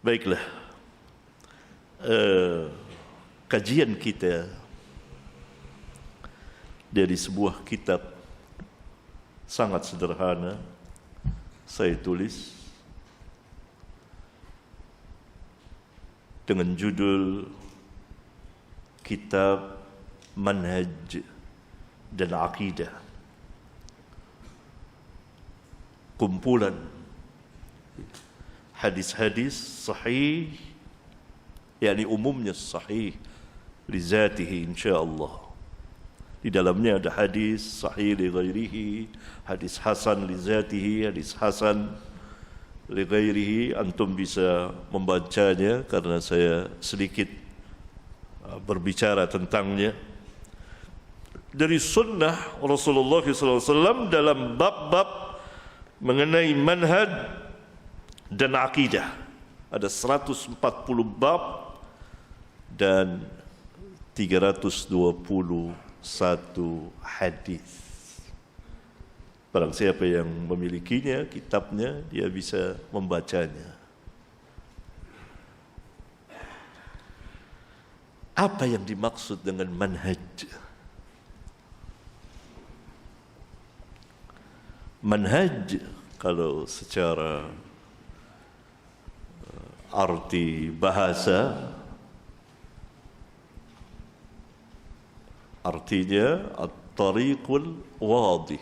Baiklah, kajian kita dari sebuah kitab sangat sederhana saya tulis dengan judul Kitab Manhaj dan Aqidah, kumpulan hadis-hadis sahih, yakni umumnya sahih li zatihi insyaallah. Di dalamnya ada hadis sahih li ghairihi, hadis hasan li zatihi, hadis hasan li ghairihi. Antum bisa membacanya karena saya sedikit berbicara tentangnya. Dari sunnah Rasulullah SAW dalam bab-bab mengenai manhaj dan akidah. Ada 140 bab dan 321 hadis. Barang siapa yang memilikinya, kitabnya, dia bisa membacanya. Apa yang dimaksud dengan manhaj? Manhaj kalau secara arti bahasa artinya at-tariqul wadih,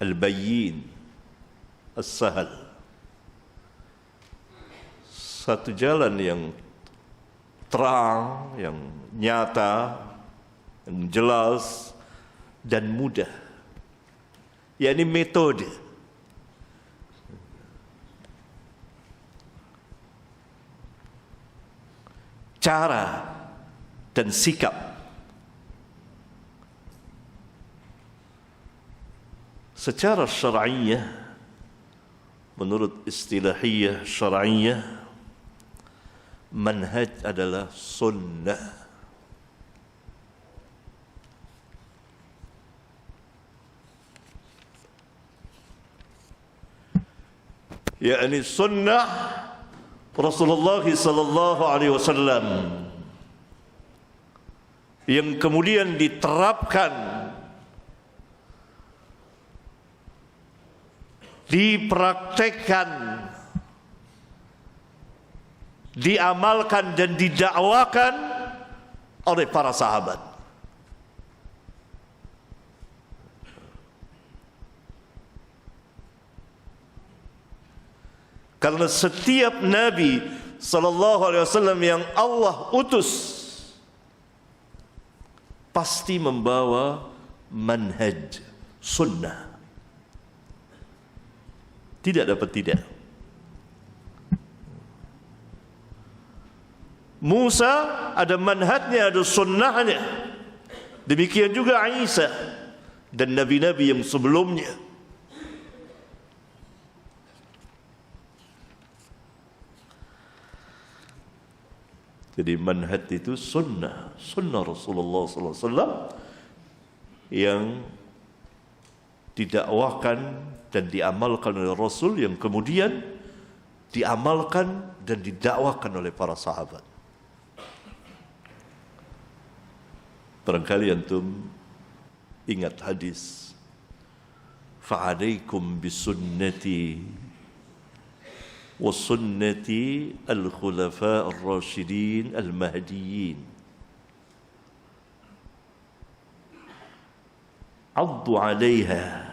al-bayyin, as-sahal. Satu jalan yang terang, yang nyata, yang jelas dan mudah, yakni metode. Cara dan sikap. Secara syar'iyah, menurut istilahiyah syar'iyah, manhaj adalah sunnah. Yakni sunnah Rasulullah sallallahu alaihi wasallam yang kemudian diterapkan, dipraktekkan, diamalkan dan didakwakan oleh para sahabat. Karena setiap Nabi sallallahu alaihi wasallam yang Allah utus pasti membawa manhaj, sunnah. Tidak dapat tidak. Musa ada manhajnya, ada sunnahnya. Demikian juga Isa dan nabi-nabi yang sebelumnya. Jadi manhaj itu sunnah, sunnah Rasulullah SAW yang didakwakan dan diamalkan oleh Rasul, yang kemudian diamalkan dan didakwakan oleh para sahabat. Barangkali antum ingat hadis, fa'alaikum bisunnati wa sunnati al-khulafa ar-rasyidin al-mahdiyyin addu 'alaiha,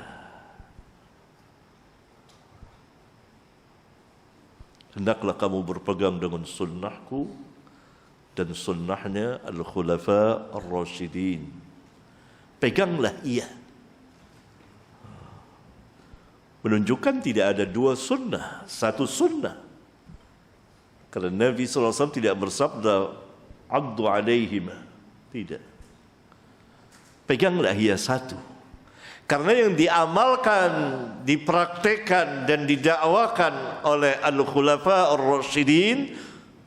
hendaklah kamu berpegang dengan sunnahku dan sunnahnya al-khulafa ar-rasyidin. Peganglah ia. Menunjukkan tidak ada dua sunnah, satu sunnah. Karena Nabi SAW tidak bersabda addu alaihim, tidak. Peganglah ia satu. Karena yang diamalkan, dipraktekkan dan didakwakan oleh al-khulafa ar-rasyidin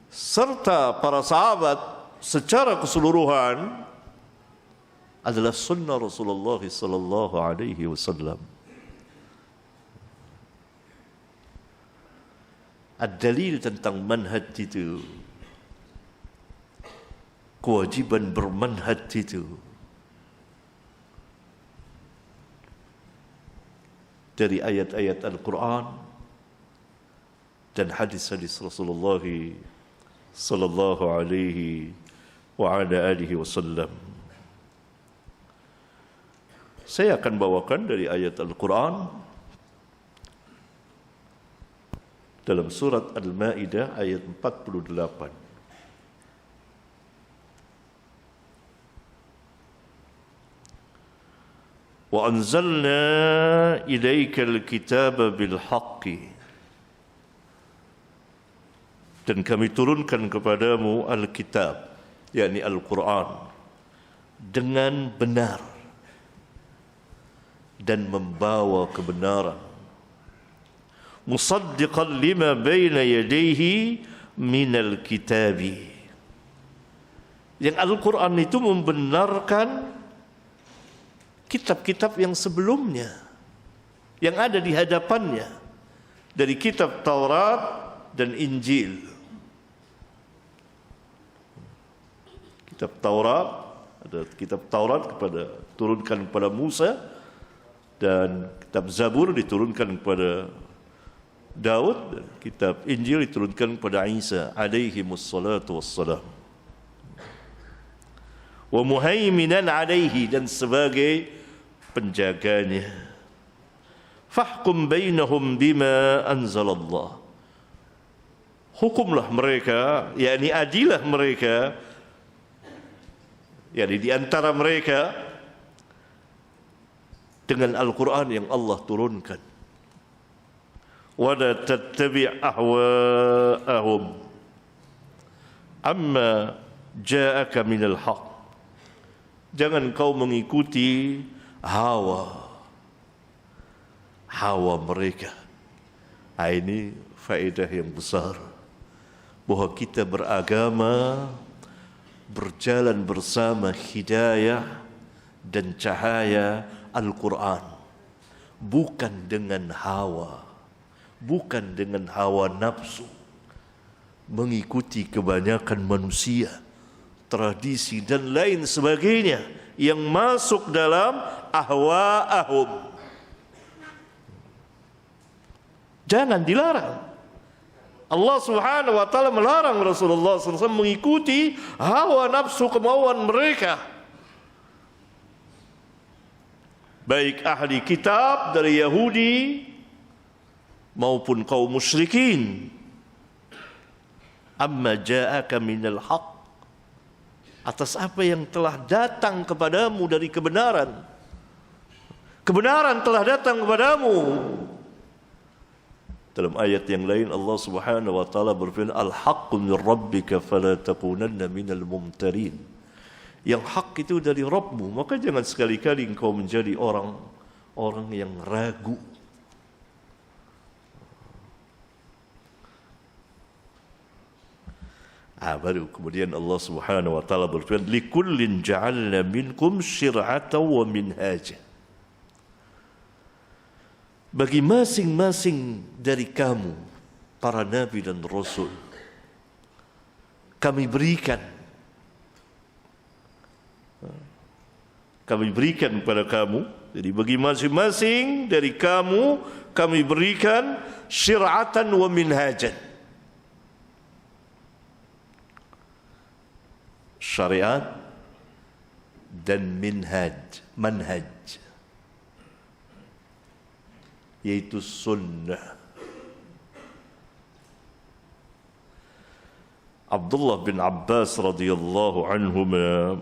serta para sahabat secara keseluruhan adalah sunnah Rasulullah sallallahu alaihi wasallam. Ad-dalil tentang manhaj itu, kewajiban bermanhaj itu, dari ayat-ayat Al-Quran dan hadis-hadis Rasulullah sallallahu alaihi wa ala alihi wasallam. Saya akan bawakan dari ayat Al-Quran dalam surat Al-Maidah ayat 48. Wa anzalna ilaikal kitaba bil haqqi, dan kami turunkan kepadamu Al-Kitab, yakni Al-Quran, dengan benar dan membawa kebenaran. Musaddiqan lima baina yadayhi minal kitabi. Yang Al-Quran itu membenarkan kitab-kitab yang sebelumnya, yang ada di hadapannya, dari kitab Taurat dan Injil. Kitab Taurat, ada kitab Taurat turunkan kepada Musa, dan kitab Zabur diturunkan kepada Daud, dan kitab Injil diturunkan kepada Isa alaihi wassalatu wassalam. Wa muhaiminan alaihi, dan sebagai penjaganya. Fahkum bainahum bima anzalallah. Hukumlah mereka, yakni adilah mereka, yakni di antara mereka, dengan Al-Quran yang Allah turunkan. Wala tattabi' ahwa'ahum amma ja'aka minal haq. Jangan kau mengikuti hawa mereka. Ini faedah yang besar, bahwa kita beragama, berjalan bersama hidayah dan cahaya Al-Quran, bukan dengan hawa, bukan dengan hawa nafsu, mengikuti kebanyakan manusia, tradisi dan lain sebagainya yang masuk dalam ahwa'ahum. Jangan dilarang. Allah Subhanahu wa taala melarang Rasulullah SAW mengikuti hawa nafsu, kemauan mereka, baik ahli kitab dari Yahudi maupun kaum musyrikin. Amma ja'aka minal haq, atas apa yang telah datang kepadamu dari kebenaran. Kebenaran telah datang kepadamu. Dalam ayat yang lain Allah Subhanahu wa taala berfirman, al-haqqu min rabbika fala takunanna minal mumtarin. Yang hak itu dari Rabbmu, maka jangan sekali-kali engkau menjadi orang yang ragu. Baru kemudian Allah Subhanahu wa taala berfirman, likullin ja'alna minkum syir'atan wa minhaja. Bagi masing-masing dari kamu, para nabi dan rasul, kami berikan kepada kamu. Jadi bagi masing-masing dari kamu kami berikan syir'atan wa minhajan. Syariat dan manhaj, yaitu sunnah. Abdullah bin Abbas radhiyallahu anhu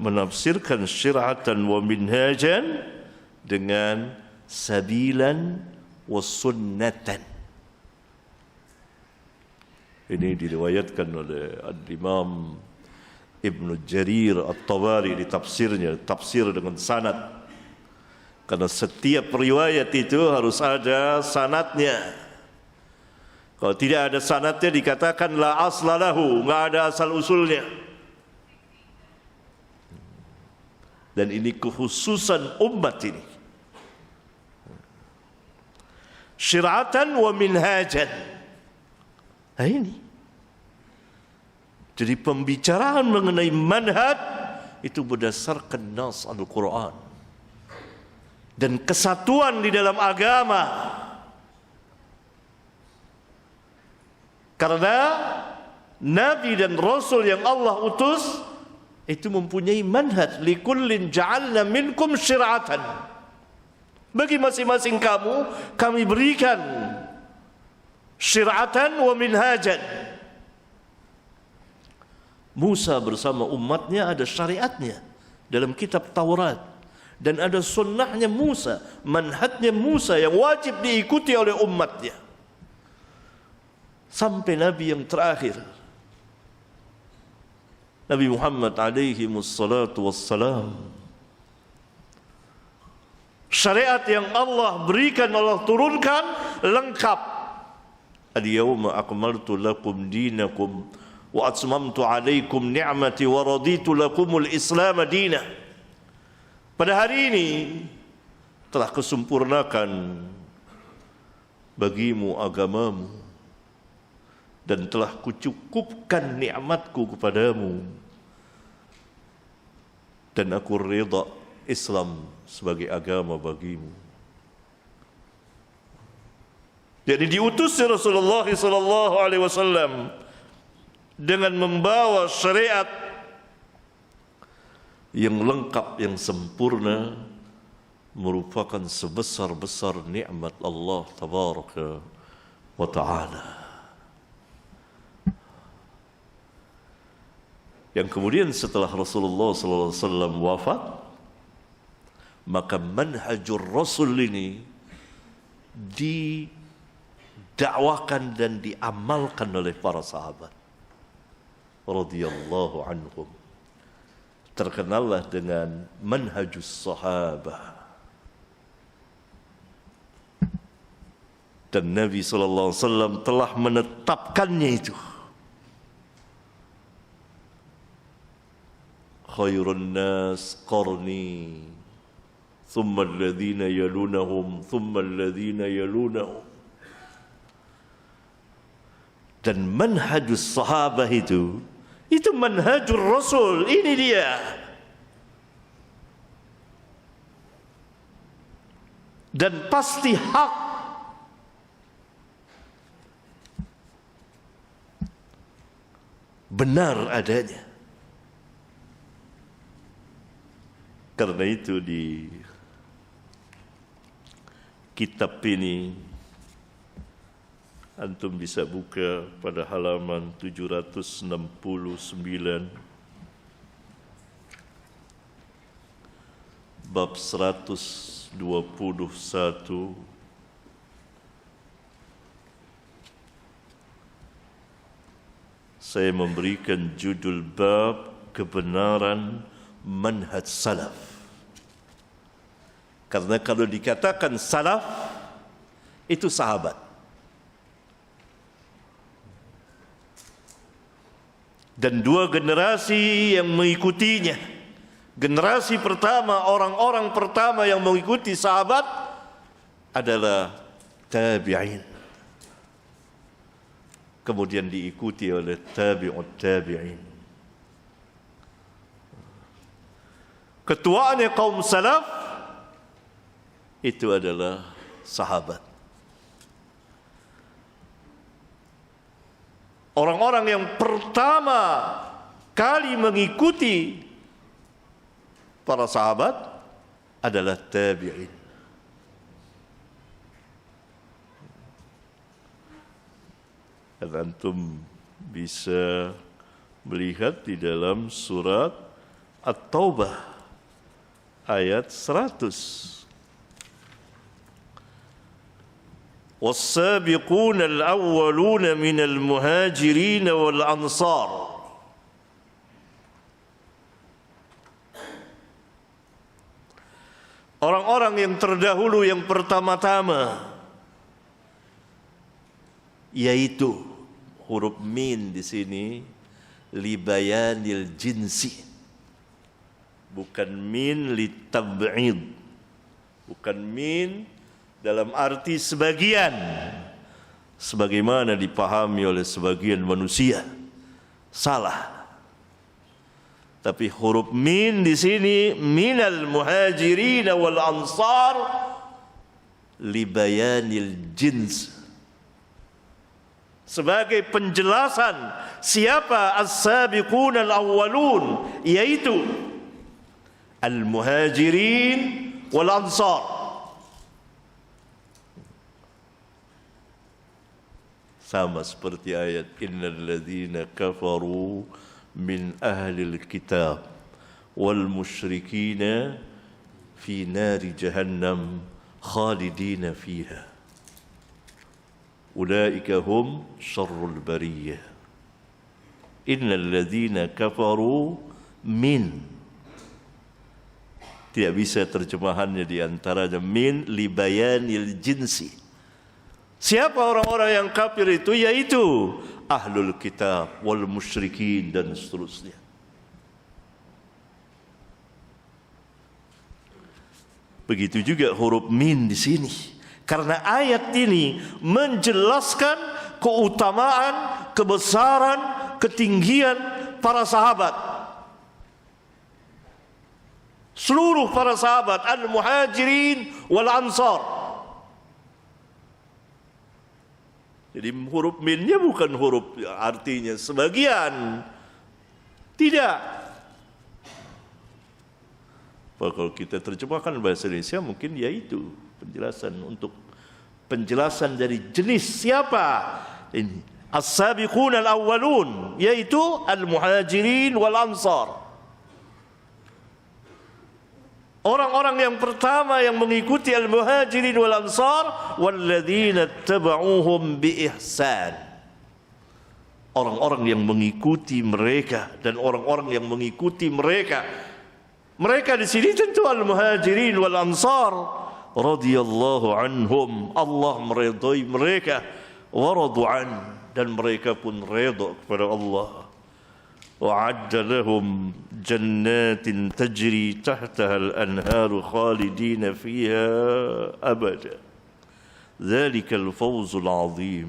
menafsirkan syir'atan wa minhajan dengan sabilan wa sunnatan. Ini diriwayatkan oleh Al-Imam Ibnu Jarir At-Tabari di tafsirnya, tafsir dengan sanad. Karena setiap riwayat itu harus ada sanadnya. Kalau tidak ada sanadnya dikatakan la asla lahu, enggak ada asal usulnya. Dan ini kekhususan umat ini. Syir'atan wa minhajan. Nah ini. Jadi pembicaraan mengenai manhaj itu berdasarkan nas Al-Quran dan kesatuan di dalam agama. Karena Nabi dan Rasul yang Allah utus itu mempunyai manhaj. Likullin ja'alna minkum syir'atan. Bagi masing-masing kamu kami berikan syir'atan wa minhajan. Musa bersama umatnya ada syariatnya dalam kitab Taurat, dan ada sunnahnya Musa, manhajnya Musa yang wajib diikuti oleh umatnya sampai Nabi yang terakhir, Nabi Muhammad alaihi wassalatu wassalam. Syariat yang Allah berikan, Allah turunkan lengkap. Al-yawma akmaltu lakum dinakum wa atmamtu alaikum ni'mati wa raditu lakumul Islam dinah. Pada hari ini telah kesempurnakan bagimu agamamu dan telah kucukupkan nikmatku kepadamu, dan aku redha Islam sebagai agama bagimu. Jadi diutus Rasulullah sallallahu alaihi wasallam dengan membawa syariat yang lengkap, yang sempurna, merupakan sebesar-besar nikmat Allah tabaraka wa ta'ala. Yang kemudian setelah Rasulullah sallallahu alaihi wasallam wafat, maka manhajur Rasul ini didakwakan dan diamalkan oleh para sahabat radhiyallahu anhum. Terkenallah dengan manhajus sahabah. Dan Nabi sallallahu alaihi wasallam telah menetapkannya itu. Khairun nas qarni, thumma alladhina yalunahum, thumma alladhina yalunahum. Dan manhajus sahabah itu manhajur Rasul. Ini dia. Dan pasti hak. Benar adanya. Karena itu di kitab ini antum bisa buka pada halaman 769 bab 121. Saya memberikan judul bab kebenaran manhaj salaf. Karena kalau dikatakan salaf itu sahabat. Dan dua generasi yang mengikutinya. Generasi pertama, orang-orang pertama yang mengikuti sahabat adalah tabi'in. Kemudian diikuti oleh tabi'ut tabi'in. Ketuaannya kaum salaf itu adalah sahabat. Orang-orang yang pertama kali mengikuti para sahabat adalah tabi'in. Antum bisa melihat di dalam surat At-Taubah ayat 100. والسابقون الأولون من المهاجرين والأنصار. Orang-orang yang terdahulu, yang pertama-tama, yaitu huruf min di sini libayanil jinsi, bukan min litab'id, bukan min dalam arti sebagian, sebagaimana dipahami oleh sebagian manusia. Salah. Tapi huruf min di sini minal muhajirin wal ansar li bayanil jins, sebagai penjelasan siapa as-sabiqun al-awwalun, yaitu al-muhajirin wal ansar. Sama seperti ayat innal ladzina kafaru min ahlil kitab wal musyrikina fi nari jahannam khalidina fiha ulaika hum syarrul bariyah. Innal ladzina kafaru min, tidak bisa terjemahannya di antaranya min li bayanil jinsi. Siapa orang-orang yang kafir itu? Yaitu ahlul kitab wal musyrikin dan seterusnya. Begitu juga huruf min di sini, karena ayat ini menjelaskan keutamaan, kebesaran, ketinggian para sahabat. Seluruh para sahabat al-muhajirin wal ansar. Jadi huruf minnya bukan huruf artinya sebagian. Tidak. Kalau kita terjemahkan bahasa Indonesia mungkin yaitu penjelasan untuk penjelasan dari jenis siapa ini as-sabiqun al-awwalun, yaitu al-muhajirin wal ansar. Orang-orang yang pertama yang mengikuti al-muhajirin wal ansar, walladzina tabauhum bi ihsan. Orang-orang yang mengikuti mereka dan orang-orang yang mengikuti mereka. Mereka di sini tentu al-muhajirin wal ansar radhiyallahu anhum. Allah meridai mereka, wa radu'an, dan mereka pun redha kepada Allah. وَعَدَّ لَهُمْ جَنَّاتٍ تَجْرِي تَحْتَهَا الْأَنْهَارُ خَالِدِينَ فِيهَا أَبَدًا ذَلِكَ الْفَوْزُ الْعَظِيمُ.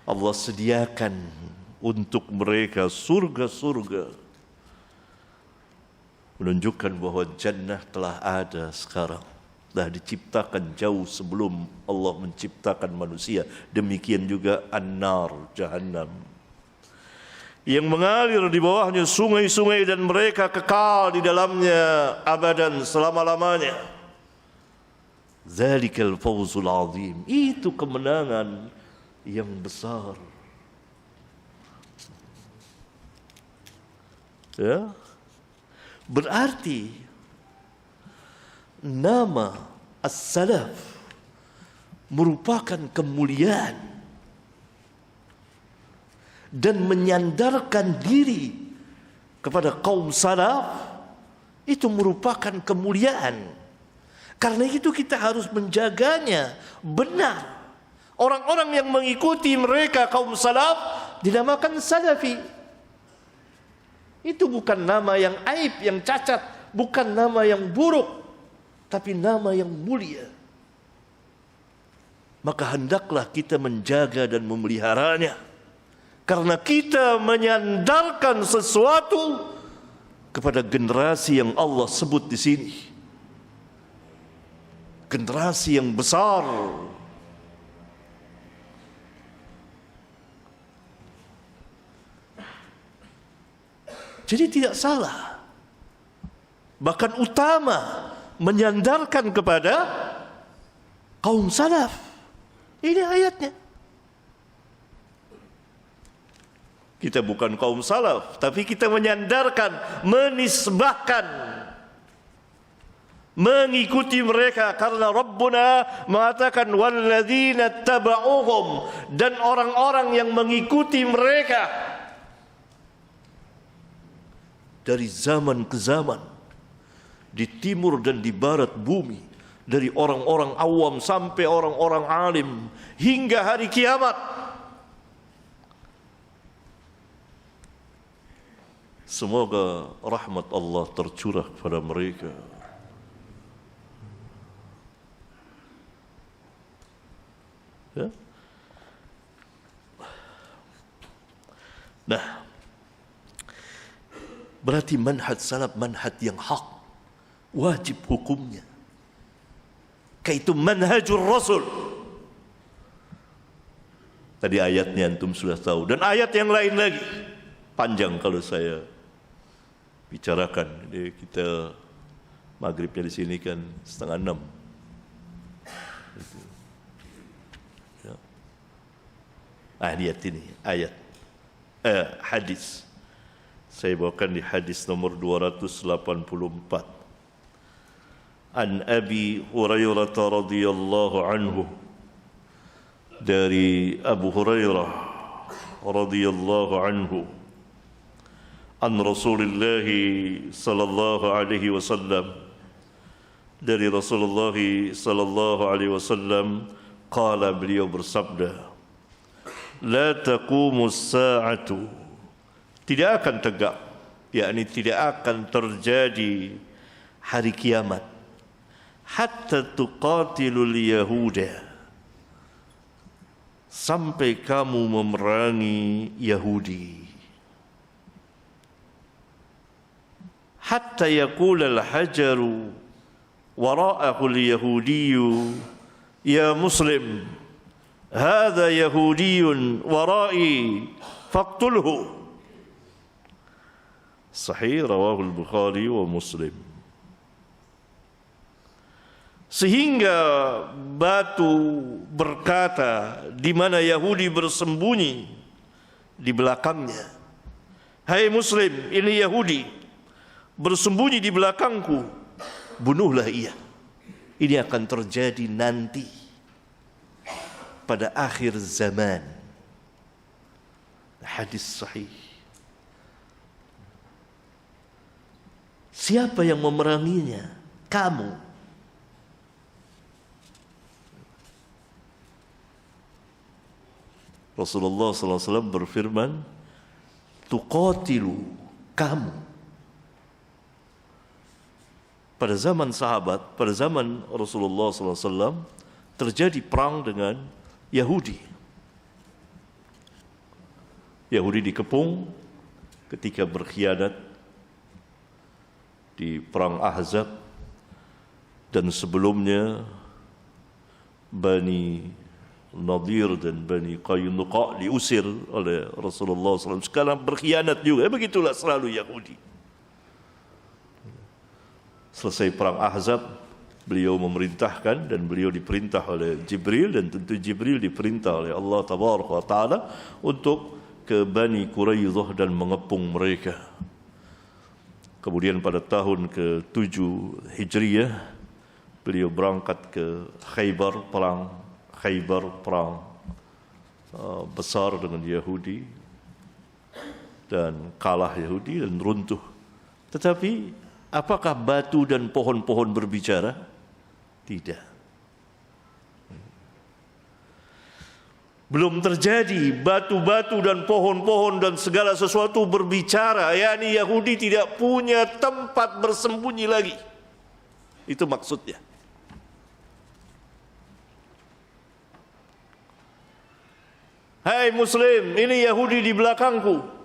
Allah sediakan untuk mereka surga-surga, menunjukkan bahwa jannah telah ada sekarang, telah diciptakan jauh sebelum Allah menciptakan manusia. Demikian juga an-nar, jahannam, yang mengalir di bawahnya sungai-sungai dan mereka kekal di dalamnya abadan, selama-lamanya. Dzalikal fawzul azim, itu kemenangan yang besar. Ya. Berarti nama as-salaf merupakan kemuliaan dan menyandarkan diri kepada kaum salaf itu merupakan kemuliaan. Karena itu kita harus menjaganya benar. Orang-orang yang mengikuti mereka kaum salaf dinamakan salafi. Itu bukan nama yang aib, yang cacat, bukan nama yang buruk, tapi nama yang mulia. Maka hendaklah kita menjaga dan memeliharanya. Karena kita menyandarkan sesuatu kepada generasi yang Allah sebut di sini. Generasi yang besar. Jadi tidak salah, bahkan utama, menyandarkan kepada kaum salaf. Ini ayatnya. Kita bukan kaum salaf, tapi kita menyandarkan, menisbahkan, mengikuti mereka. Karena Rabbuna mengatakan walladzina tabauhum, dan orang-orang yang mengikuti mereka dari zaman ke zaman, di timur dan di barat bumi, dari orang-orang awam sampai orang-orang alim, hingga hari kiamat. Semoga rahmat Allah tercurah kepada mereka. Ya? Nah, berarti manhaj salaf manhaj yang hak, wajib hukumnya. Kaitu manhajur Rasul. Tadi ayatnya antum sudah tahu, dan ayat yang lain lagi panjang kalau saya bicarakan. Jadi kita maghribnya di sini kan 5:30. Ya. Ayat ini, hadis. Saya bawakan di hadis nomor 284. An Abi Hurairah radhiyallahu anhu, dari Abu Hurairah radhiyallahu anhu, an Rasulullah sallallahu alaihi wasallam, dari Rasulullah sallallahu alaihi wasallam, qala, beliau bersabda, la taqumus sa'atu, tidak akan tegak, yakni tidak akan terjadi hari kiamat, hatta tuqatilul yahuda, sampai kamu memerangi Yahudi, hatta yaqul al-hajaru wara'ahu al-yahudiyyu ya muslim hadha yahudiyyun wara'i faqtulhu. Sahih, rawahu al-Bukhari wa Muslim. Sehingga batu berkata di mana Yahudi bersembunyi di belakangnya, hai Muslim, ini Yahudi bersembunyi di belakangku, bunuhlah ia. Ini akan terjadi nanti pada akhir zaman. Hadis sahih. Siapa yang memeranginya? Kamu. Rasulullah SAW berfirman, tuqatilu, kamu. Pada zaman sahabat, pada zaman Rasulullah SAW, terjadi perang dengan Yahudi. Yahudi dikepung ketika berkhianat di perang Ahzab, dan sebelumnya Bani Nadir dan Bani Qaynuqa diusir oleh Rasulullah SAW. Sekarang berkhianat juga. Begitulah selalu Yahudi. Selesai perang Ahzab, beliau memerintahkan, dan beliau diperintah oleh Jibril, dan tentu Jibril diperintah oleh Allah Tabaraka wa Ta'ala untuk ke Bani Quraidah dan mengepung mereka. Kemudian pada tahun ke-7 Hijriyah, beliau berangkat ke Khaybar, perang besar dengan Yahudi, dan kalah Yahudi dan runtuh. Tetapi apakah batu dan pohon-pohon berbicara? Tidak. Belum terjadi batu-batu dan pohon-pohon dan segala sesuatu berbicara, yakni Yahudi tidak punya tempat bersembunyi lagi. Itu maksudnya. Hai Muslim, ini Yahudi di belakangku.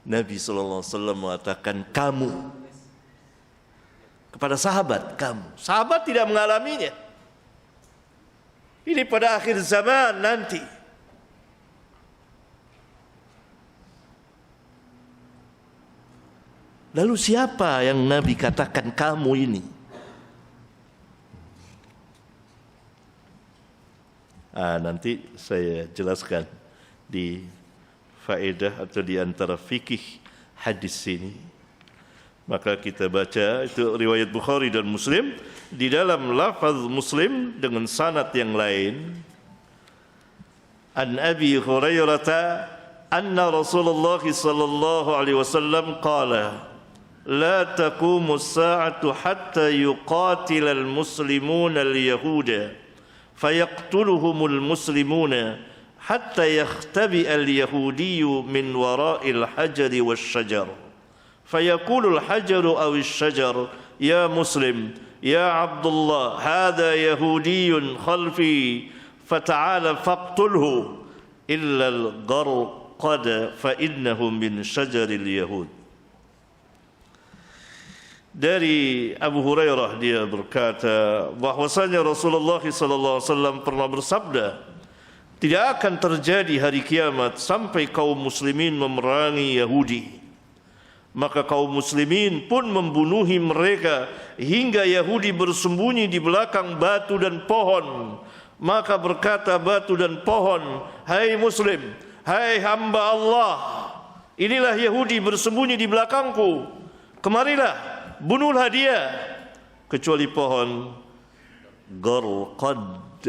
Nabi SAW mengatakan kamu kepada sahabat, kamu. Sahabat tidak mengalaminya. Ini pada akhir zaman nanti. Lalu siapa yang Nabi katakan kamu ini? Nanti saya jelaskan di faedah atau di antara fikih hadis ini. Maka kita baca itu riwayat Bukhari dan Muslim, di dalam lafaz Muslim dengan sanad yang lain. An Abi Hurairah anna Rasulullah sallallahu alaihi wasallam qala la taqumu as-sa'atu hatta yuqatila al-muslimuna al-yahuda فيقتلهم المسلمون حتى يختبئ اليهودي من وراء الحجر والشجر فيقول الحجر أو الشجر يا مسلم يا عبد الله هذا يهودي خلفي fata'ala faqtulhu illa al-gharqad fa innahu min syajaril yahud. Dari Abu Hurairah dia berkata bahwasanya Rasulullah sallallahu alaihi wasallam pernah bersabda, tidak akan terjadi hari kiamat sampai kaum muslimin memerangi Yahudi, maka kaum muslimin pun membunuhi mereka hingga Yahudi bersembunyi di belakang batu dan pohon. Maka berkata batu dan pohon, hai muslim, hai hamba Allah, inilah Yahudi bersembunyi di belakangku, kemarilah, bunuhlah dia. Kecuali pohon Gharqad,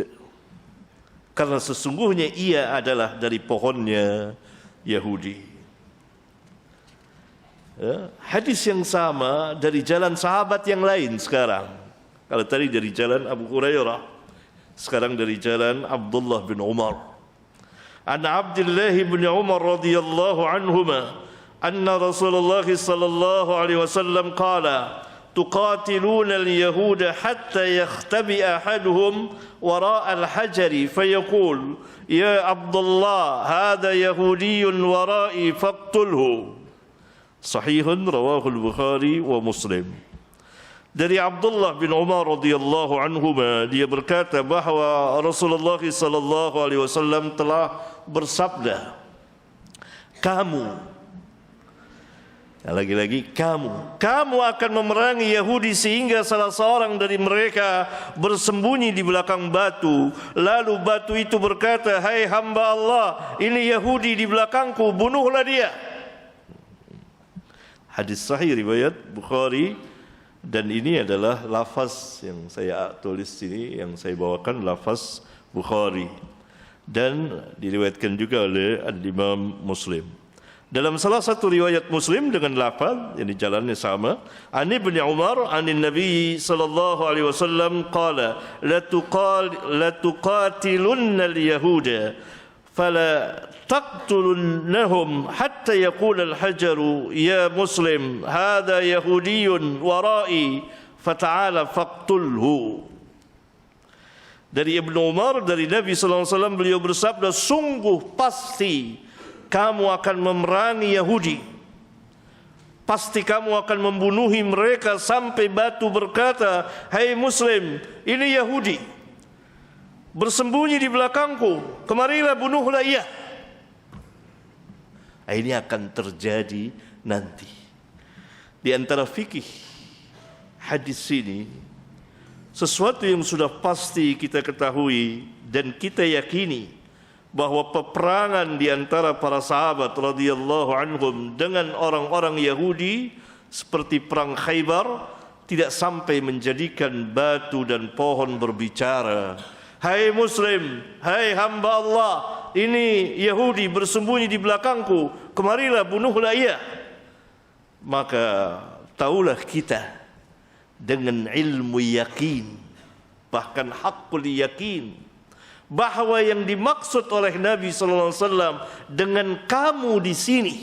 karena sesungguhnya ia adalah dari pohonnya Yahudi. Hadis yang sama dari jalan sahabat yang lain sekarang. Kalau tadi dari jalan Abu Hurairah, sekarang dari jalan Abdullah bin Umar. An Abdullah bin Umar radhiyallahu anhuma anna Rasulullah sallallahu alaihi wasallam qala تقاتلون اليهود حتى يختبئ أحدهم وراء الحجر فيقول يا عبد الله هذا يهودي ورائي فاقتله. صحيح رواه البخاري ومسلم. Dari Abdullah bin Umar radhiyallahu anhuma, dia berkata bahwa Rasulullah sallallahu alaihi wasallam telah bersabda, kamu, lagi-lagi kamu akan memerangi Yahudi sehingga salah seorang dari mereka bersembunyi di belakang batu, lalu batu itu berkata, hai hamba Allah, ini Yahudi di belakangku, bunuhlah dia. Hadis sahih riwayat Bukhari, dan ini adalah lafaz yang saya tulis sini, yang saya bawakan lafaz Bukhari, dan diriwayatkan juga oleh Al-Imam Muslim. Dalam salah satu riwayat Muslim dengan lafaz yang jalannya sama, an Ibnu Umar anin Nabi sallallahu alaihi wasallam qala la tuqatilunna al-yahuda fala taqtulunnahum hatta yaqula al-hajaru ya muslim hadha yahudiyyun wara'i fata'ala faqtulhu. Dari Ibnu Umar, dari Nabi sallallahu alaihi wasallam, beliau bersabda, sungguh pasti kamu akan memerangi Yahudi, pasti kamu akan membunuhi mereka sampai batu berkata, hai muslim, ini Yahudi bersembunyi di belakangku, kemarilah, bunuhlah ia. Ini akan terjadi nanti. Di antara fikih hadis ini, sesuatu yang sudah pasti kita ketahui dan kita yakini, bahwa peperangan di antara para sahabat radhiyallahu anhum dengan orang-orang Yahudi seperti perang Khaybar tidak sampai menjadikan batu dan pohon berbicara, hai muslim, hai hamba Allah, ini Yahudi bersembunyi di belakangku, kemarilah, bunuhlah ia. Maka taulah kita dengan ilmu yakin, bahkan hakul yakin, bahwa yang dimaksud oleh Nabi sallallahu alaihi wasallam dengan kamu di sini,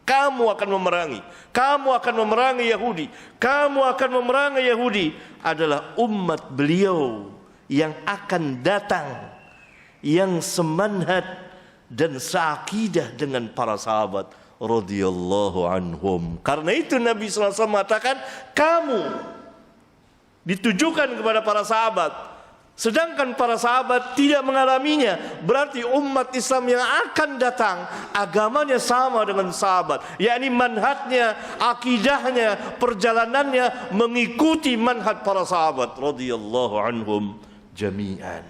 kamu akan memerangi Yahudi, kamu akan memerangi Yahudi, adalah umat beliau yang akan datang, yang semanhat dan seakidah dengan para sahabat radhiyallahu anhum. Karena itu Nabi sallallahu alaihi wasallam mengatakan kamu, ditujukan kepada para sahabat. Sedangkan para sahabat tidak mengalaminya, berarti umat Islam yang akan datang agamanya sama dengan sahabat, yakni manhajnya, akidahnya, perjalanannya mengikuti manhaj para sahabat radhiyallahu anhum jami'an.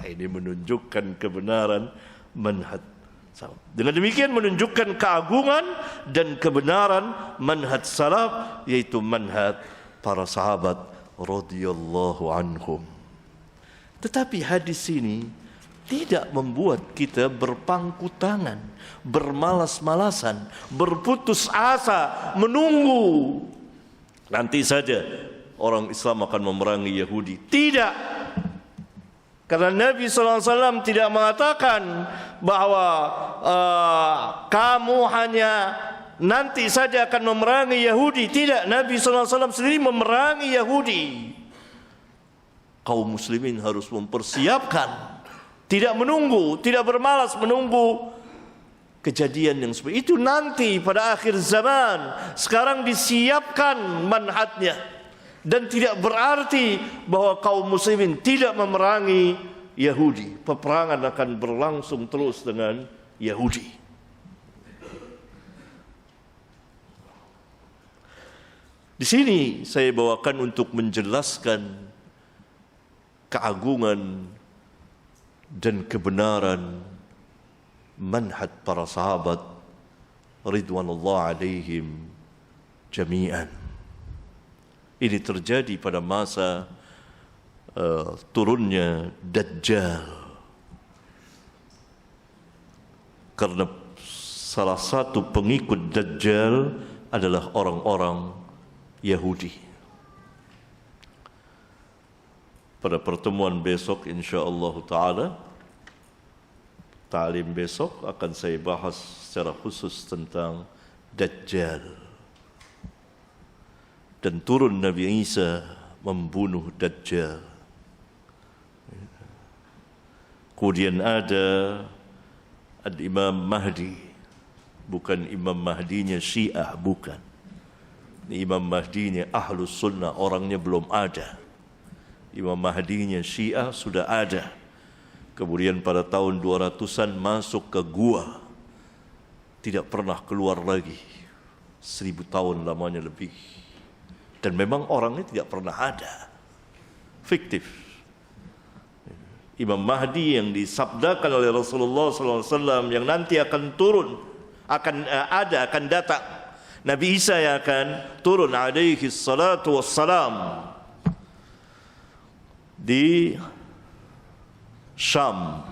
Ini menunjukkan kebenaran manhaj. Dengan demikian menunjukkan keagungan dan kebenaran manhaj salaf, yaitu manhaj para sahabat radhiyallahu anhum. Tetapi hadis ini tidak membuat kita berpangku tangan, bermalas-malasan, berputus asa, menunggu nanti saja orang Islam akan memerangi Yahudi. Tidak. Karena Nabi SAW tidak mengatakan bahwa kamu hanya nanti saja akan memerangi Yahudi. Tidak, Nabi SAW sendiri memerangi Yahudi. Kaum muslimin harus mempersiapkan, tidak menunggu, tidak bermalas menunggu kejadian yang seperti itu nanti pada akhir zaman. Sekarang disiapkan manhajnya, dan tidak berarti bahwa kaum muslimin tidak memerangi Yahudi. Peperangan akan berlangsung terus dengan Yahudi. Di sini saya bawakan untuk menjelaskan keagungan dan kebenaran manhaj para sahabat ridwanullah alaihim jami'an. Ini terjadi pada masa turunnya Dajjal. Karena salah satu pengikut Dajjal adalah orang-orang Yahudi. Pada pertemuan besok insyaallah ta'ala, ta'lim besok akan saya bahas secara khusus tentang Dajjal dan turun Nabi Isa membunuh Dajjal. Kemudian ada Imam Mahdi, bukan Imam Mahdinya Syiah, bukan. Imam Mahdinya Ahlus Sunnah, orangnya belum ada. Imam Mahdinya Syiah sudah ada. Kemudian pada tahun 200-an masuk ke gua, tidak pernah keluar lagi. 1000 tahun lamanya lebih. Dan memang orangnya tidak pernah ada, fiktif. Imam Mahdi yang disabdakan oleh Rasulullah SAW yang nanti akan turun, akan datang. Nabi Isa yang akan turun alaihi salatu wassalam di Syam,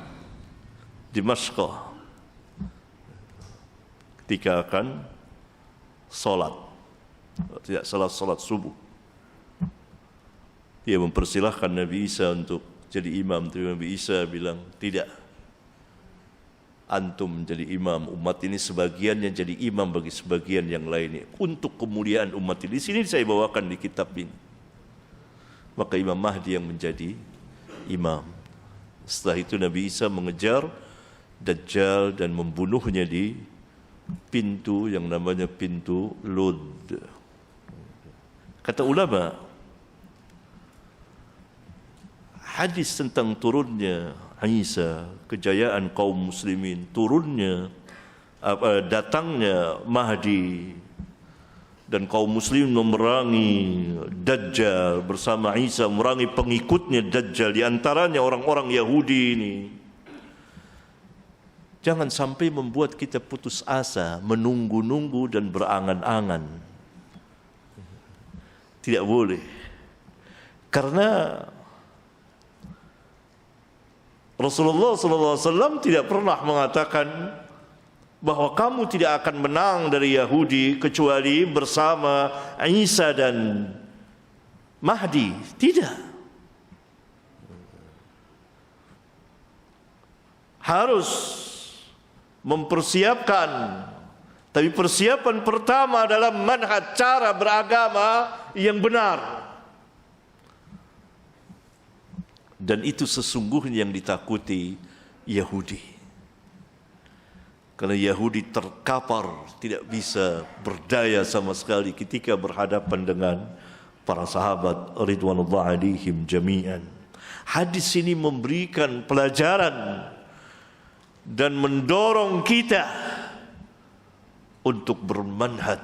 di Damaskus, ketika akan solat, tidak salah solat subuh. Dia mempersilahkan Nabi Isa untuk jadi imam. Tapi Nabi Isa bilang, tidak, antum menjadi imam, umat ini sebagiannya jadi imam bagi sebagian yang lainnya untuk kemuliaan umat ini. Di sini saya bawakan di kitab ini. Maka Imam Mahdi yang menjadi imam. Setelah itu Nabi Isa mengejar Dajjal dan membunuhnya di pintu yang namanya pintu Lud. Kata ulama, hadis tentang turunnya Isa, kejayaan kaum muslimin, turunnya datangnya Mahdi dan kaum muslimin memerangi Dajjal bersama Isa, memerangi pengikutnya Dajjal, di antaranya orang-orang Yahudi ini. Jangan sampai membuat kita putus asa, menunggu-nunggu dan berangan-angan. Tidak boleh. Karena Rasulullah SAW tidak pernah mengatakan bahwa kamu tidak akan menang dari Yahudi kecuali bersama Isa dan Mahdi. Tidak. Harus mempersiapkan. Tapi persiapan pertama adalah manhaj, cara beragama yang benar. Dan itu sesungguhnya yang ditakuti Yahudi. Karena Yahudi terkapar, tidak bisa berdaya sama sekali ketika berhadapan dengan para sahabat ridwanullah alaihim jami'an. Hadis ini memberikan pelajaran dan mendorong kita untuk bermanhaj.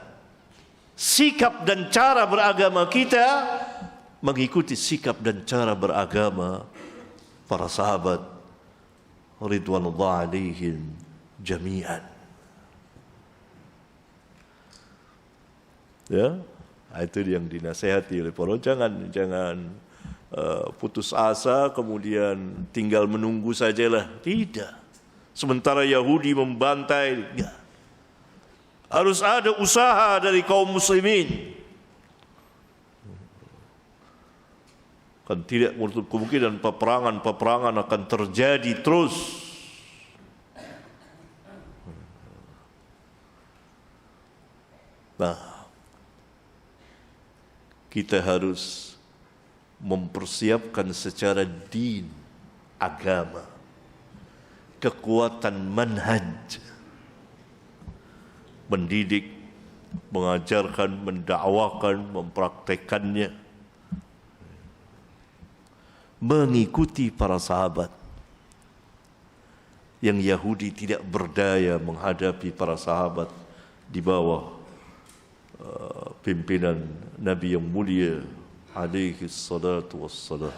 Sikap dan cara beragama kita mengikuti sikap dan cara beragama para sahabat ridwanullah alaihim jami'an. Ya, itu yang dinasihati oleh para, jangan putus asa kemudian tinggal menunggu sajalah. Tidak. Sementara Yahudi membantai, ya. Harus ada usaha dari kaum muslimin. Kan tidak menutup kemungkinan peperangan akan terjadi terus. Nah, kita harus mempersiapkan secara din, agama, kekuatan manhaj, mendidik, mengajarkan, mendakwakan, mempraktekannya, mengikuti para sahabat. Yang Yahudi tidak berdaya menghadapi para sahabat di bawah pimpinan Nabi yang mulia alaihi salatu wassalam.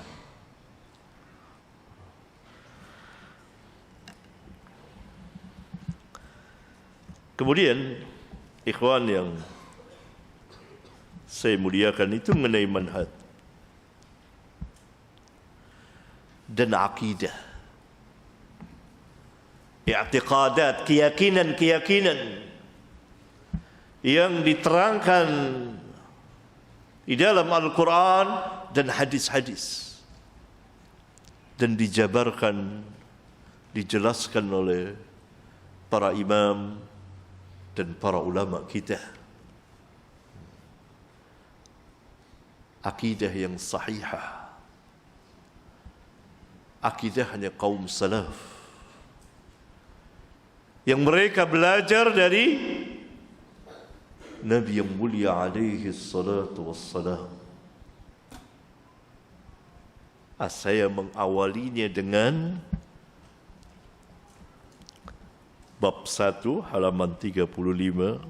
Kemudian ikhwan yang saya muliakan, itu mengenai manhaj dan akidah, i'tiqadat, keyakinan-keyakinan yang diterangkan di dalam Al-Quran dan hadis-hadis dan dijabarkan, dijelaskan oleh para imam dan para ulama kita. Akidah yang sahihah, akidahnya kaum salaf yang mereka belajar dari Nabi yang mulia alaihi salatu wassalam. Saya mengawalinya dengan bab 1 halaman 35.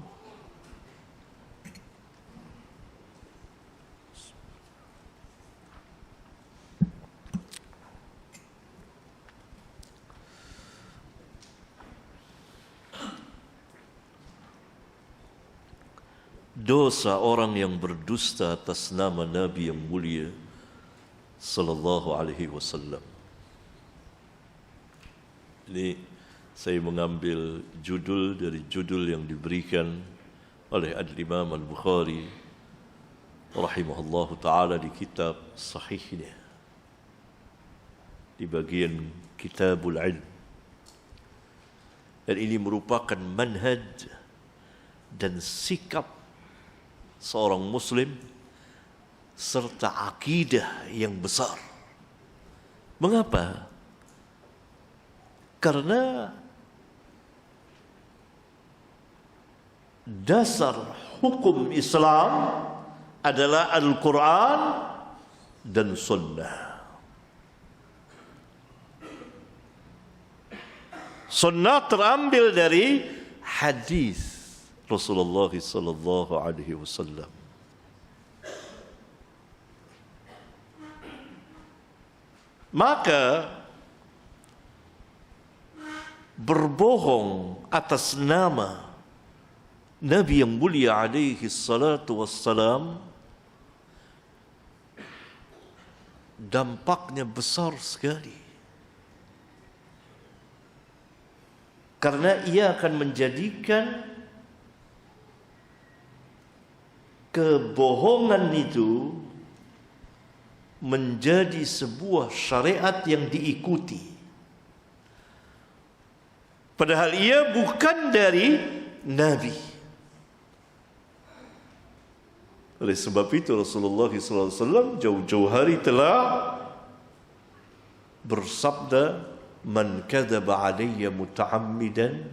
Dosa orang yang berdusta atas nama Nabi yang mulia sallallahu alaihi wasallam. Ini saya mengambil judul dari judul yang diberikan oleh Al-Imam Al-Bukhari rahimahullahu ta'ala di kitab sahihnya, di bagian Kitabul Ilm. Dan ini merupakan manhaj dan sikap seorang muslim serta akidah yang besar. Mengapa? Karena dasar hukum Islam adalah Al-Quran dan Sunnah. Sunnah terambil dari hadis Rasulullah sallallahu alaihi wasallam. Maka berbohong atas nama Nabi yang mulia alaihi salatu wassalam dampaknya besar sekali. Karena ia akan menjadikan kebohongan itu menjadi sebuah syariat yang diikuti. Padahal ia bukan dari Nabi. Oleh sebab itu Rasulullah SAW jauh-jauh hari telah bersabda, "Man kadzaba alayya muta'ammidan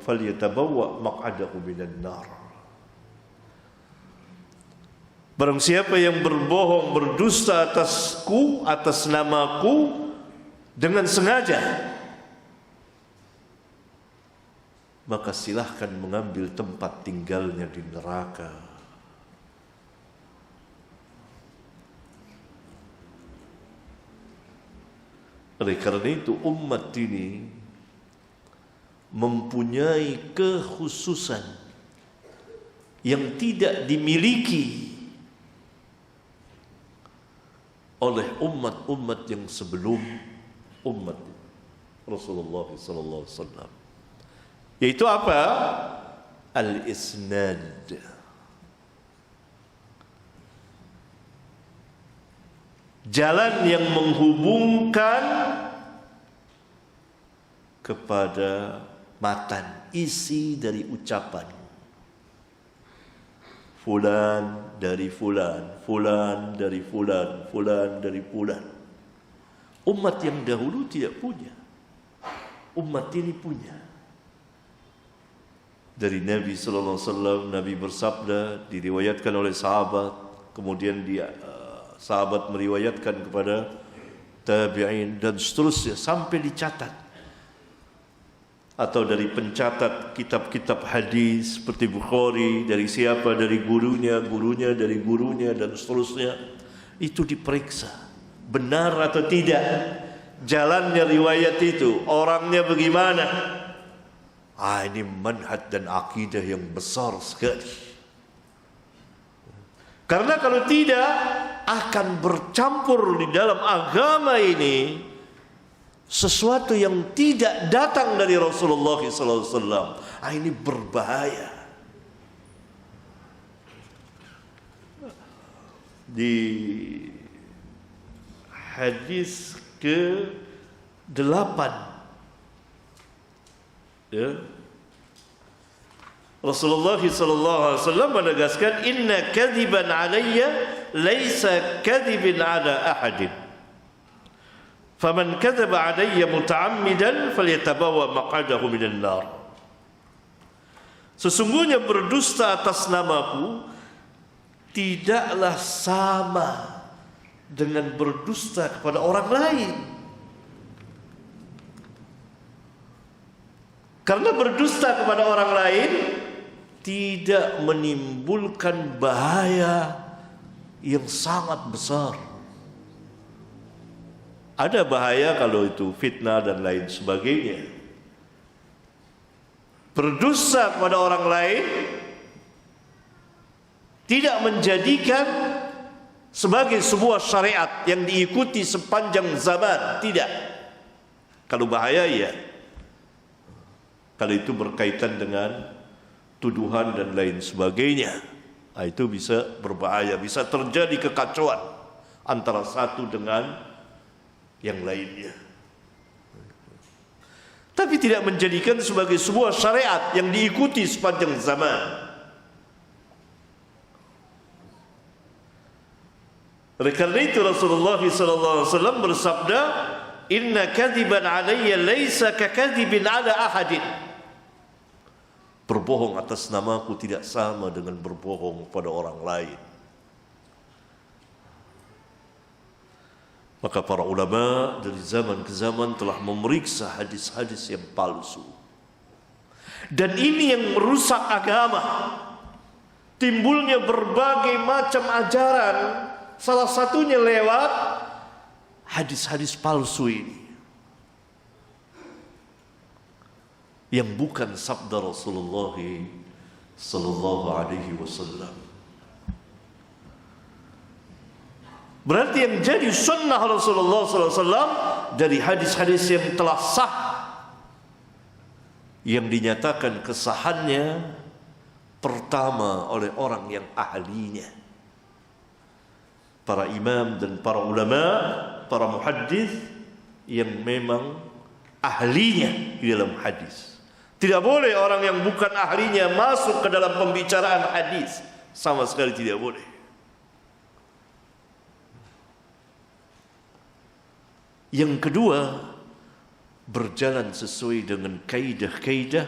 falyatabawwa maq'adahu minan nar." Barang siapa yang berbohong, berdusta atasku, atas namaku dengan sengaja, maka silahkan mengambil tempat tinggalnya di neraka. Oleh karena itu umat ini mempunyai kekhususan yang tidak dimiliki oleh umat-umat yang sebelum umat Rasulullah sallallahu alaihi wasallam. Yaitu apa? Al-isnad. Jalan yang menghubungkan kepada matan, isi dari ucapan. fulan dari fulan, fulan dari fulan, fulan dari fulan. Umat yang dahulu tidak punya. Umat ini punya. Dari Nabi sallallahu alaihi wasallam, Nabi bersabda, diriwayatkan oleh sahabat, kemudian sahabat meriwayatkan kepada tabi'in dan seterusnya sampai dicatat. Atau dari pencatat kitab-kitab hadis seperti Bukhari, dari siapa, dari gurunya, gurunya dari gurunya dan seterusnya, itu diperiksa benar atau tidak jalannya riwayat itu, orangnya bagaimana. Ini manhaj dan akidah yang besar sekali. Karena kalau tidak akan bercampur di dalam agama ini sesuatu yang tidak datang dari Rasulullah SAW. Ini berbahaya. Di hadis ke-8, ya, Rasulullah SAW menegaskan, inna kadhiban alayya laisa kadhibin ala ahadin. Faman kadzaba alayya muta'ammidan falyatabawa maq'adahu minan nar. Sesungguhnya berdusta atas namaku tidaklah sama dengan berdusta kepada orang lain. Karena berdusta kepada orang lain tidak menimbulkan bahaya yang sangat besar. Ada bahaya kalau itu fitnah dan lain sebagainya. Berdusta kepada orang lain tidak menjadikan sebagai sebuah syariat yang diikuti sepanjang zaman, tidak. Kalau bahaya, ya. Kalau itu berkaitan dengan tuduhan dan lain sebagainya, itu bisa berbahaya, bisa terjadi kekacauan antara satu dengan yang lainnya. Tapi tidak menjadikan sebagai sebuah syariat yang diikuti sepanjang zaman. Oleh karena itu Rasulullah SAW bersabda, inna kadhiban alayya laysa kakadhibin ala ahadin. Berbohong atas namaku tidak sama dengan berbohong pada orang lain. Maka para ulama dari zaman ke zaman telah memeriksa hadis-hadis yang palsu. Dan ini yang merusak agama. Timbulnya berbagai macam ajaran, salah satunya lewat hadis-hadis palsu ini, yang bukan sabda Rasulullah sallallahu alaihi wasallam. Berarti yang jadi sunnah Rasulullah SAW dari hadis-hadis yang telah sah, yang dinyatakan kesahannya pertama oleh orang yang ahlinya, para imam dan para ulama, para muhaddis yang memang ahlinya di dalam hadis. Tidak boleh orang yang bukan ahlinya masuk ke dalam pembicaraan hadis, sama sekali tidak boleh. Yang kedua, berjalan sesuai dengan kaidah-kaidah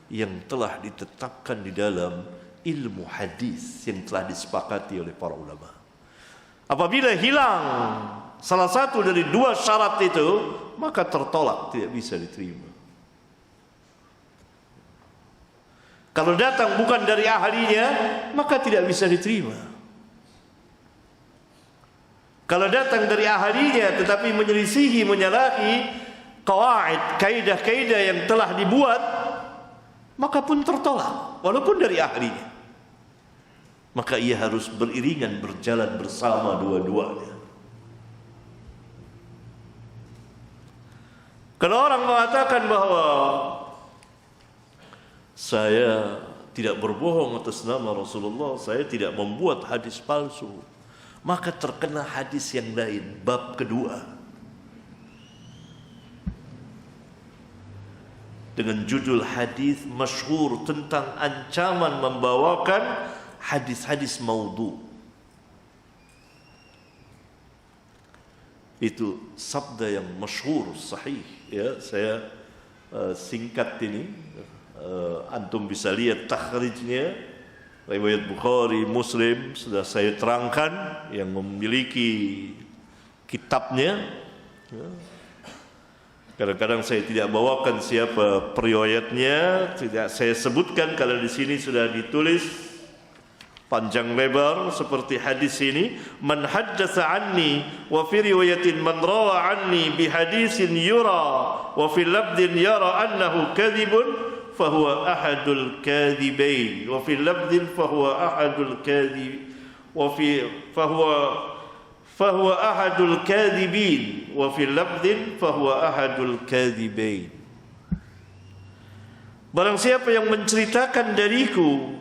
yang telah ditetapkan di dalam ilmu hadis yang telah disepakati oleh para ulama. Apabila hilang salah satu dari dua syarat itu, maka tertolak, tidak bisa diterima. Kalau datang bukan dari ahlinya, maka tidak bisa diterima. Kalau datang dari ahlinya tetapi menyelisihi, menyalahi qawaid, kaidah-kaidah yang telah dibuat, maka pun tertolak walaupun dari ahlinya. Maka ia harus beriringan, berjalan bersama dua-duanya. Kalau orang mengatakan bahwa saya tidak berbohong atas nama Rasulullah, saya tidak membuat hadis palsu, maka terkena hadis yang lain, bab kedua, dengan judul hadis masyhur tentang ancaman membawakan hadis-hadis maudhu. Itu sabda yang masyhur, sahih. Ya, saya singkat ini. Antum bisa lihat takhrijnya, riwayat Bukhari, Muslim sudah saya terangkan, yang memiliki kitabnya. Kadang-kadang saya tidak bawakan siapa periwayatnya, tidak saya sebutkan kalau di sini sudah ditulis panjang lebar seperti hadis ini. Man haddatsa anni wa fi riwayatin man rawa anni bi hadisin yura wa fi lafdhin yara annahu kadhibun fahuwa ahadul kadhibain wa fi lafdhin fahuwa ahadul kadhib wa fi fahuwa ahadul kadhibin wa fi lafdhin fahuwa ahadul kadhibain. Barang siapa yang menceritakan dariku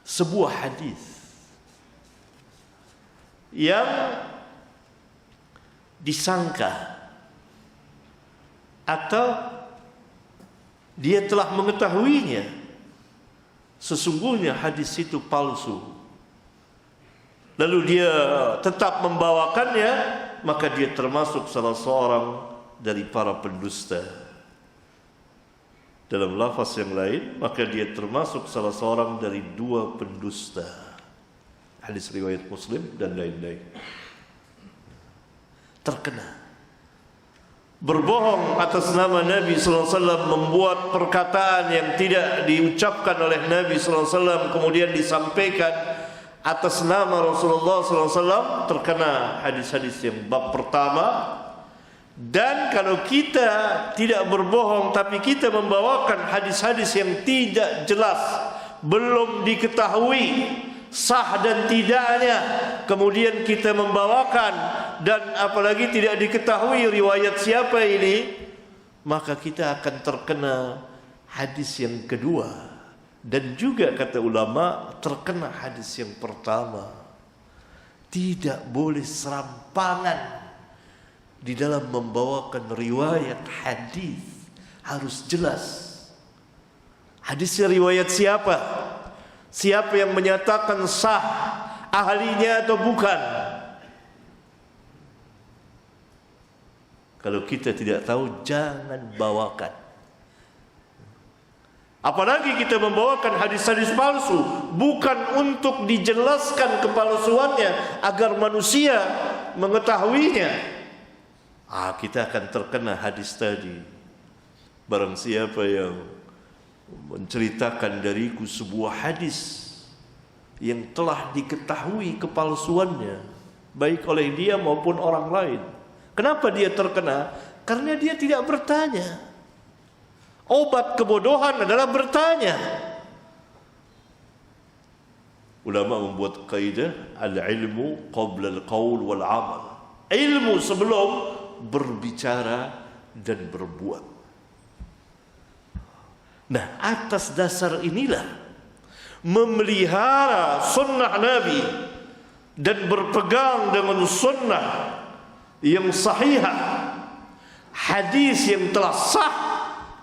sebuah hadis yang disangka atau dia telah mengetahuinya sesungguhnya hadis itu palsu, lalu dia tetap membawakannya, maka dia termasuk salah seorang dari para pendusta. Dalam lafaz yang lain, maka dia termasuk salah seorang dari dua pendusta. Hadis riwayat Muslim dan lain-lain. Terkena berbohong atas nama Nabi sallallahu alaihi wasallam, membuat perkataan yang tidak diucapkan oleh Nabi sallallahu alaihi wasallam kemudian disampaikan atas nama Rasulullah sallallahu alaihi wasallam, terkena hadis-hadis yang bab pertama. Dan kalau kita tidak berbohong tapi kita membawakan hadis-hadis yang tidak jelas, belum diketahui sah dan tidaknya, kemudian kita membawakan dan apalagi tidak diketahui riwayat siapa ini, maka kita akan terkena hadis yang kedua. Dan juga kata ulama, terkena hadis yang pertama. Tidak boleh serampangan di dalam membawakan riwayat hadis, harus jelas hadisnya riwayat siapa, siapa yang menyatakan sah, ahlinya atau bukan. Kalau kita tidak tahu, jangan bawakan. Apalagi kita membawakan hadis-hadis palsu, bukan untuk dijelaskan kepalsuannya agar manusia mengetahuinya. Kita akan terkena hadis tadi. Barang siapa yang menceritakan dariku sebuah hadis yang telah diketahui kepalsuannya, baik oleh dia maupun orang lain. Kenapa dia terkena? Karena dia tidak bertanya. Obat kebodohan adalah bertanya. Ulama membuat kaidah al-ilmu qabla al-qaul wal-amal. Ilmu sebelum berbicara dan berbuat. Nah, atas dasar inilah memelihara sunnah Nabi dan berpegang dengan sunnah yang sahihah, hadis yang telah sah,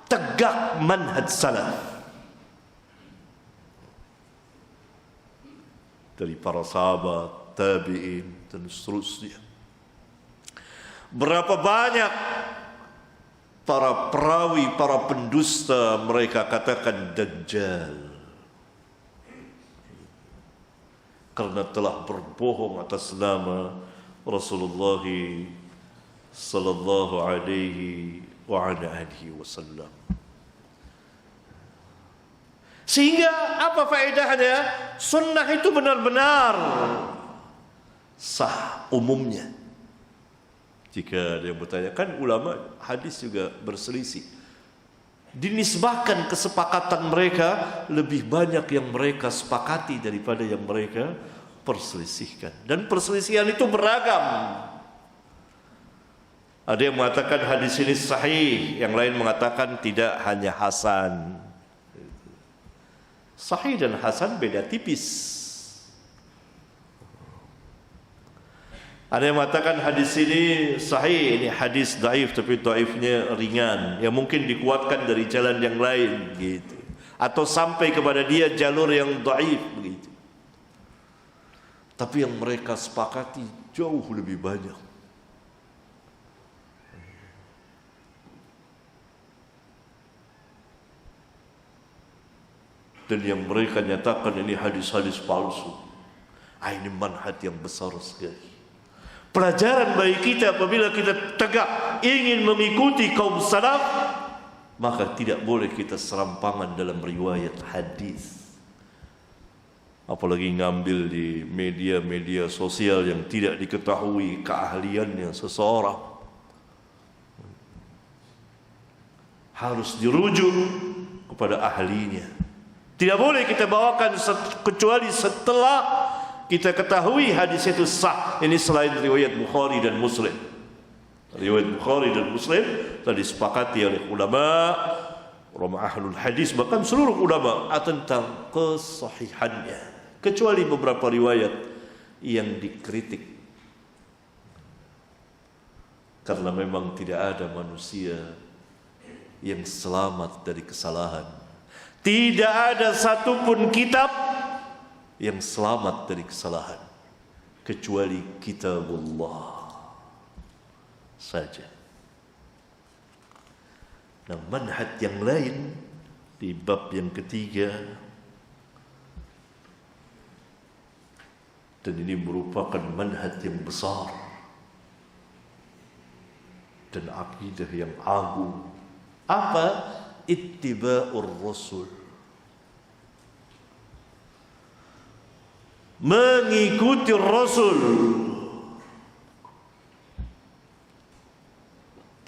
tegak manhaj salaf dari para sahabat, tabi'in dan seterusnya. Berapa banyak para perawi, para pendusta, mereka katakan dajjal karena telah berbohong atas nama Rasulullah sallallahu alaihi wa ala alihi wasallam. Sehingga apa faedahnya? Sunnah itu benar-benar sah umumnya. Jika dia bertanya, kan ulama hadis juga berselisih. Dinisbahkan kesepakatan mereka, lebih banyak yang mereka sepakati daripada yang mereka perselisihkan. Dan perselisihan itu beragam. Ada yang mengatakan hadis ini sahih, yang lain mengatakan tidak, hanya hasan. Sahih dan hasan beda tipis. Ada yang mengatakan hadis ini sahih, ini hadis dhaif tapi dhaifnya ringan, yang mungkin dikuatkan dari jalan yang lain gitu. atau sampai kepada dia jalur yang dhaif begitu. Tapi yang mereka sepakati jauh lebih banyak. Dan yang mereka nyatakan ini hadis-hadis palsu. Ini manhaj yang besar sekali. Pelajaran bagi kita apabila kita tegak ingin mengikuti kaum salaf, maka tidak boleh kita serampangan dalam riwayat hadis. Apalagi ngambil di media-media sosial yang tidak diketahui keahliannya seseorang. Harus dirujuk kepada ahlinya. Tidak boleh kita bawakan kecuali setelah kita ketahui hadis itu sah. Ini selain riwayat Bukhari dan Muslim. Riwayat Bukhari dan Muslim telah disepakati oleh ulama ahlul hadis, bahkan seluruh ulama tentang kesahihannya, kecuali beberapa riwayat yang dikritik. Karena memang tidak ada manusia yang selamat dari kesalahan. Tidak ada satupun kitab yang selamat dari kesalahan kecuali kitabullah saja. Nah, manhaj yang lain di bab yang ketiga, dan ini merupakan manhaj yang besar dan akidah yang agung. Apa? Ittiba'ur Rasul. Mengikuti Rasul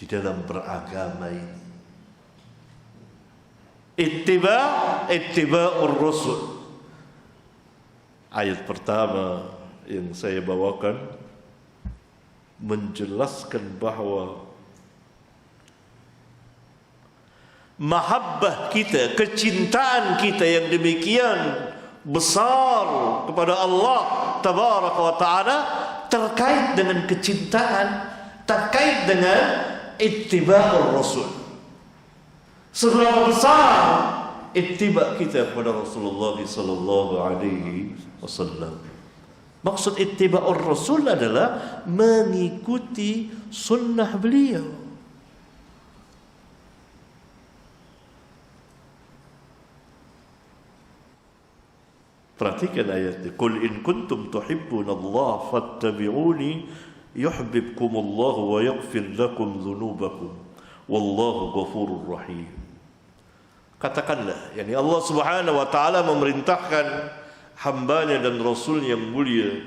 di dalam beragama ini. Ittiba'ur Rasul. Ayat pertama yang saya bawakan menjelaskan bahwa mahabbah kita, kecintaan kita yang demikian besar kepada Allah Tabaraka wa Ta'ala terkait dengan kecintaan, terkait dengan ittiba'ur Rasul. Seberapa besar ittiba' kita kepada Rasulullah sallallahu alaihi wasallam. Maksud ittiba'ur Rasul adalah mengikuti sunnah beliau. Perhatikan ayatnya. Qul in kuntum tuhibbunallah fattabi'uni yuhibbukumullah wa yaghfir lakum dzunubakum wallahu ghafurur rahim. Katakanlah, yakni Allah Subhanahu wa taala memerintahkan hambanya dan rasul yang mulia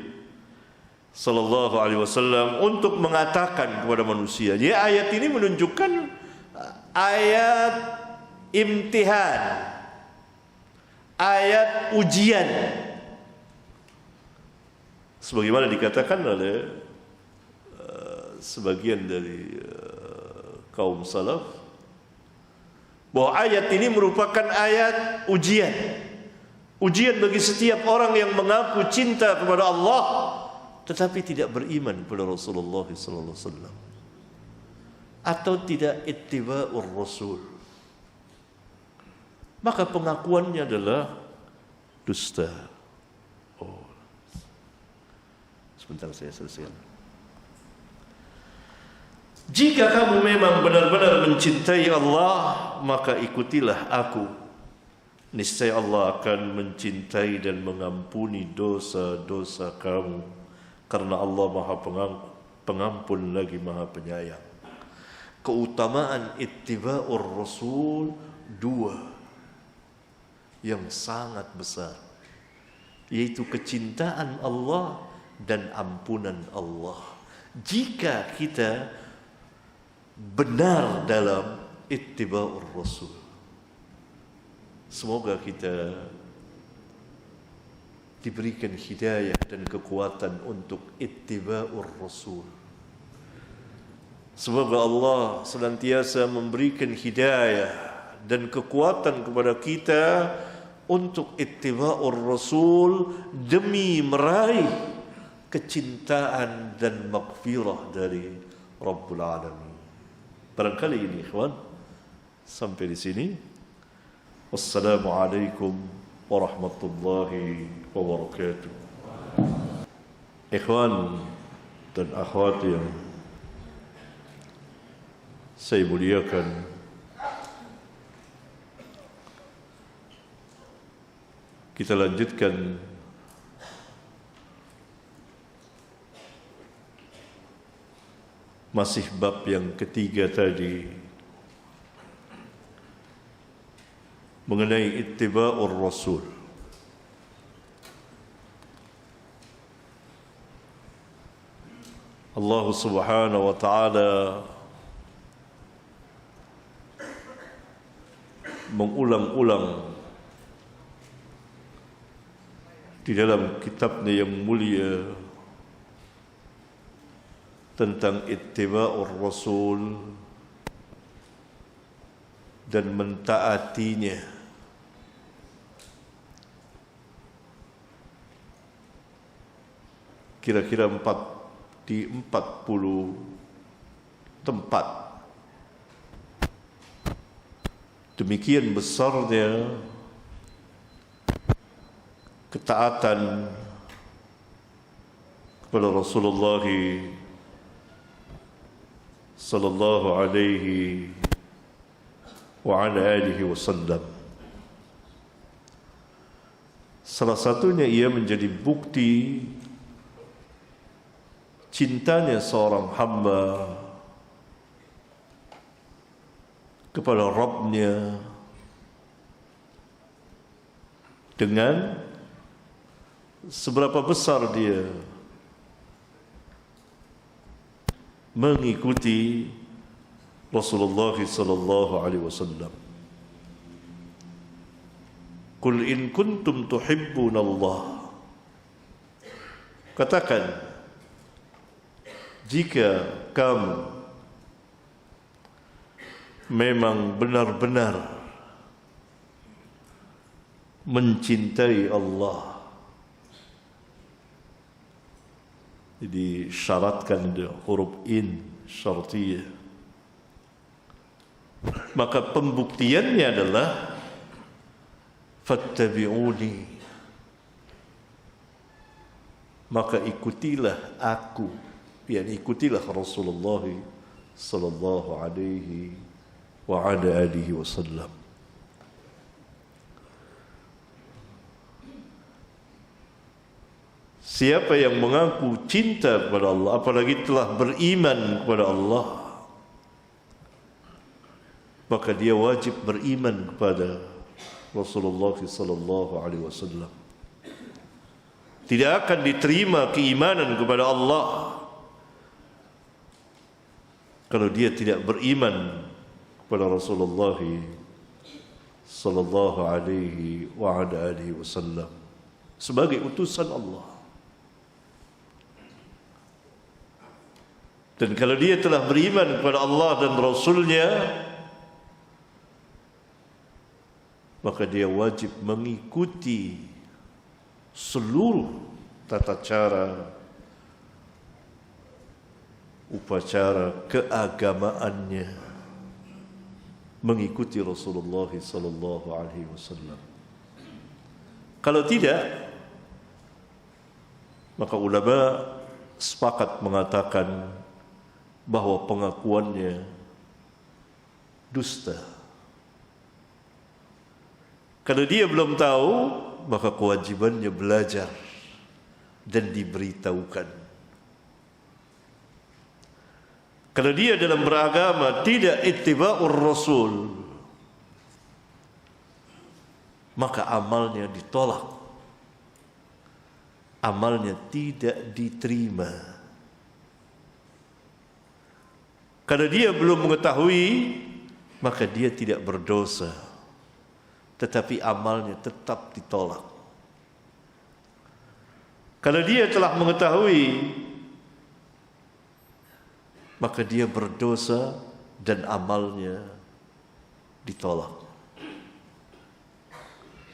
sallallahu alaihi wasallam untuk mengatakan kepada manusia. Jadi ayat ini menunjukkan ayat imtihan, ayat ujian, sebagaimana dikatakan oleh sebagian dari kaum salaf bahwa ayat ini merupakan ayat ujian. Ujian bagi setiap orang yang mengaku cinta kepada Allah tetapi tidak beriman kepada Rasulullah sallallahu alaihi wasallam atau tidak ittiba'ur Rasul. Maka pengakuannya adalah dusta. Oh. Sebentar saya selesaikan. Jika kamu memang benar-benar mencintai Allah, maka ikutilah aku. Niscaya Allah akan mencintai dan mengampuni dosa-dosa kamu. Karena Allah Maha Pengampun lagi Maha Penyayang. Keutamaan ittiba'ur Rasul dua yang sangat besar, yaitu kecintaan Allah dan ampunan Allah. Jika kita benar dalam ittiba'ur Rasul, semoga kita diberikan hidayah dan kekuatan untuk ittiba'ur Rasul. Semoga Allah senantiasa memberikan hidayah dan kekuatan kepada kita untuk ittiba'ur Rasul demi meraih kecintaan dan maghfirah dari Rabbul Alamin. Barangkali ini ikhwan, sampai di sini Wassalamualaikum warahmatullahi wabarakatuh. Ikhwan dan akhwat yang saya muliakan, kita lanjutkan masih bab yang ketiga tadi mengenai ittiba'ur rasul. Allah Subhanahu wa taala mengulang-ulang di dalam kitabnya yang mulia tentang ittiba'ur rasul dan mentaatinya. Kira-kira 40 tempat. Demikian besarnya ketaatan kepada Rasulullah sallallahu alaihi wa ala alihi wasallam. Salah satunya ia menjadi bukti cintanya seorang hamba kepada Rabbnya dengan seberapa besar dia mengikuti Rasulullah sallallahu alaihi wasallam. Qul in kuntum tuhibbunallah, katakan jika kamu memang benar-benar mencintai Allah. Jadi syaratkan huruf in syartiyah. Maka pembuktiannya adalah fattabi'uni, maka ikutilah aku, yakni ikutilah Rasulullah sallallahu alaihi wa ala alihi wasallam. Siapa yang mengaku cinta kepada Allah, apalagi telah beriman kepada Allah, maka dia wajib beriman kepada Rasulullah sallallahu alaihi wasallam. Tidak akan diterima keimanan kepada Allah kalau dia tidak beriman kepada Rasulullah sallallahu alaihi wa ala alihi wasallam sebagai utusan Allah. Dan kalau dia telah beriman kepada Allah dan Rasulnya, maka dia wajib mengikuti seluruh tata cara, upacara keagamaannya, mengikuti Rasulullah sallallahu alaihi wasallam. Kalau tidak, maka ulama sepakat mengatakan bahwa pengakuannya dusta. Kalau dia belum tahu, maka kewajibannya belajar dan diberitahukan. Kalau dia dalam beragama tidak ittiba'ur rasul, maka amalnya ditolak, amalnya tidak diterima. Kalau dia belum mengetahui, maka dia tidak berdosa, tetapi amalnya tetap ditolak. Kalau dia telah mengetahui, maka dia berdosa dan amalnya ditolak.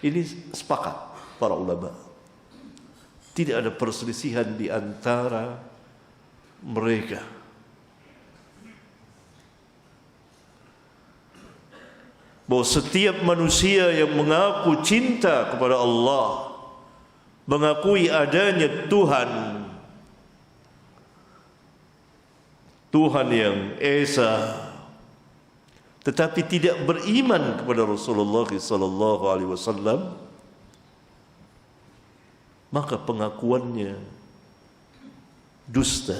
Ini sepakat para ulama. Tidak ada perselisihan di antara mereka. bahwa setiap manusia yang mengaku cinta kepada Allah, mengakui adanya Tuhan yang Esa, tetapi tidak beriman kepada Rasulullah sallallahu alaihi wasallam, maka pengakuannya dusta.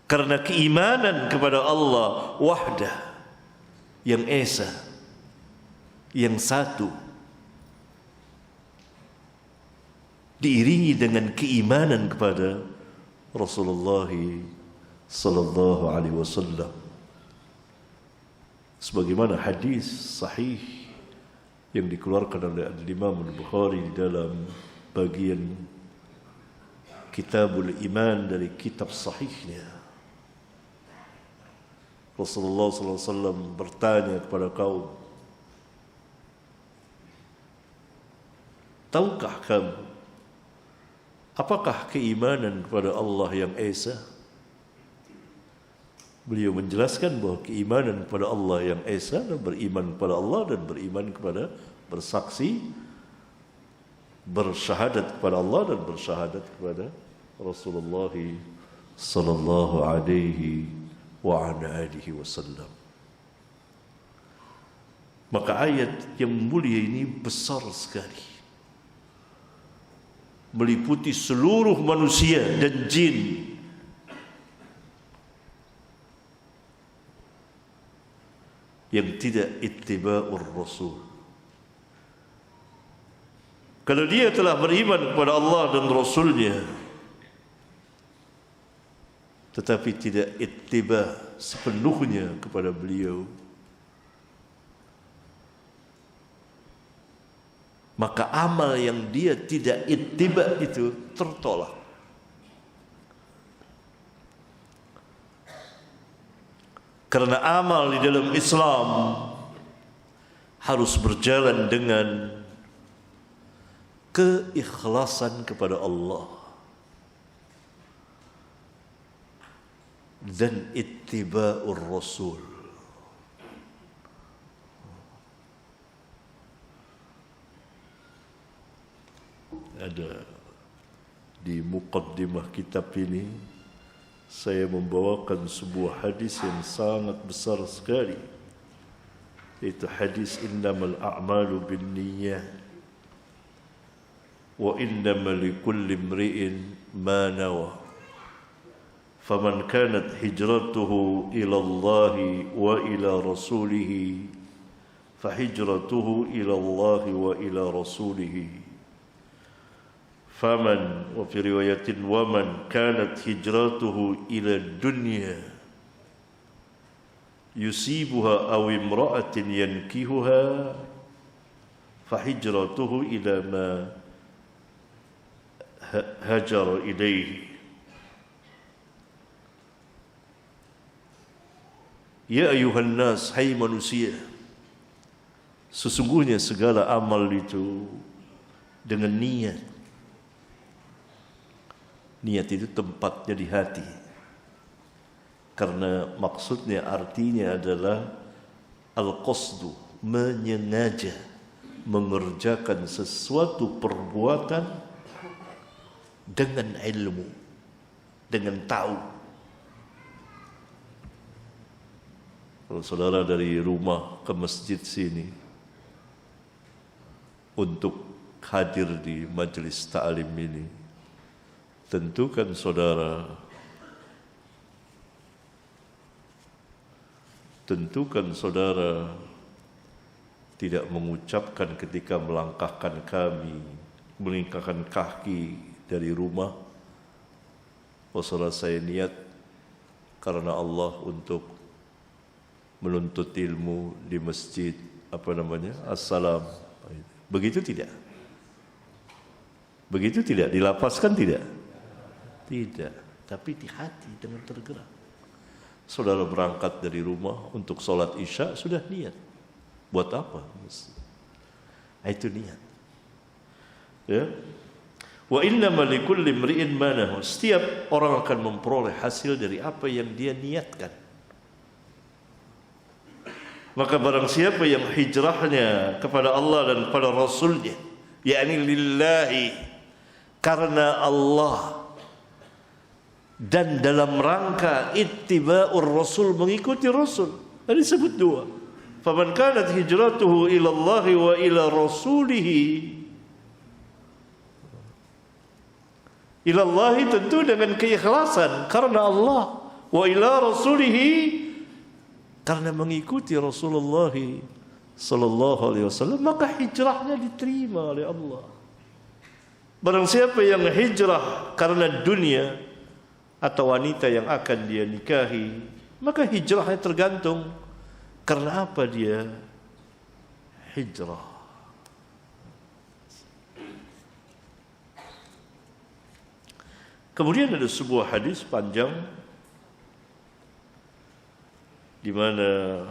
Karena keimanan kepada Allah wahdah, yang Esa, yang satu, diiringi dengan keimanan kepada Rasulullah sallallahu alaihi wasallam, sebagaimana hadis sahih yang dikeluarkan oleh Imam Al-Bukhari di dalam bagian Kitabul Iman dari kitab sahihnya. Rasulullah sallallahu alaihi wasallam bertanya kepada kaum, tahukah kamu apakah keimanan kepada Allah yang Esa? Beliau menjelaskan bahwa keimanan kepada Allah yang Esa dan beriman kepada Allah dan beriman kepada bersaksi, bersyahadat kepada Allah dan bersyahadat kepada Rasulullah sallallahu alaihi wa ala alihi wasallam. Maka ayat yang mulia ini besar sekali, meliputi seluruh manusia dan jin. Yang tidak ittiba'ur Rasul. Kalau dia telah beriman kepada Allah dan Rasulnya, tetapi tidak ittiba sepenuhnya kepada beliau, maka amal yang dia tidak ittiba itu tertolak. Karena amal di dalam Islam harus berjalan dengan keikhlasan kepada Allah dan ittiba'ur Rasul. Ada di muqaddimah kitab ini saya membawakan sebuah hadis yang sangat besar sekali, yaitu hadis innamal a'malu binniyat wa innamal likulli imri'in ma nawa faman kanat hijratuhu ila Allah wa ila rasulih fahijratuhu ila Allah wa ila rasulih faman wa fi riwayatin waman kanat hijratuhu ila dunya yusibuha aw imra'atin yankihuha fahijratuhu ila ma hajara ilaihi. Ya ayuhan nas, hai manusia, sesungguhnya segala amal itu dengan niat. Niat itu tempatnya di hati, karena maksudnya artinya adalah al-qasdu, menyengaja mengerjakan sesuatu perbuatan dengan ilmu, dengan tahu. Kalau saudara dari rumah ke masjid sini untuk hadir di majelis ta'lim ini, tentukan saudara tidak mengucapkan ketika melangkahkan kaki dari rumah, oh saudara, saya niat karena Allah untuk menuntut ilmu di masjid Assalam. Begitu tidak? Begitu tidak? Dilapaskan tidak? Tidak, tapi di hati dengan tergerak. Saudara berangkat dari rumah untuk sholat isya, sudah niat. Buat apa? Itu niat. Ya. Wa innama likulli imri'in ma nawa. Setiap orang akan memperoleh hasil dari apa yang dia niatkan. Maka barang siapa yang hijrahnya kepada Allah dan kepada Rasulnya, yakni lillahi, karena Allah, dan dalam rangka ittiba'ur Rasul, mengikuti Rasul. Tadi sebut dua. Faman kanat hijratuhu ila Allah wa ila Rasulihi. Ila Allah tentu dengan keikhlasan karena Allah, wa ila Rasulihi karena mengikuti Rasulullah sallallahu alaihi wasallam, maka hijrahnya diterima oleh Allah. Barang siapa yang hijrah karena dunia atau wanita yang akan dia nikahi, maka hijrahnya tergantung karena apa dia hijrah. Kemudian ada sebuah hadis panjang di mana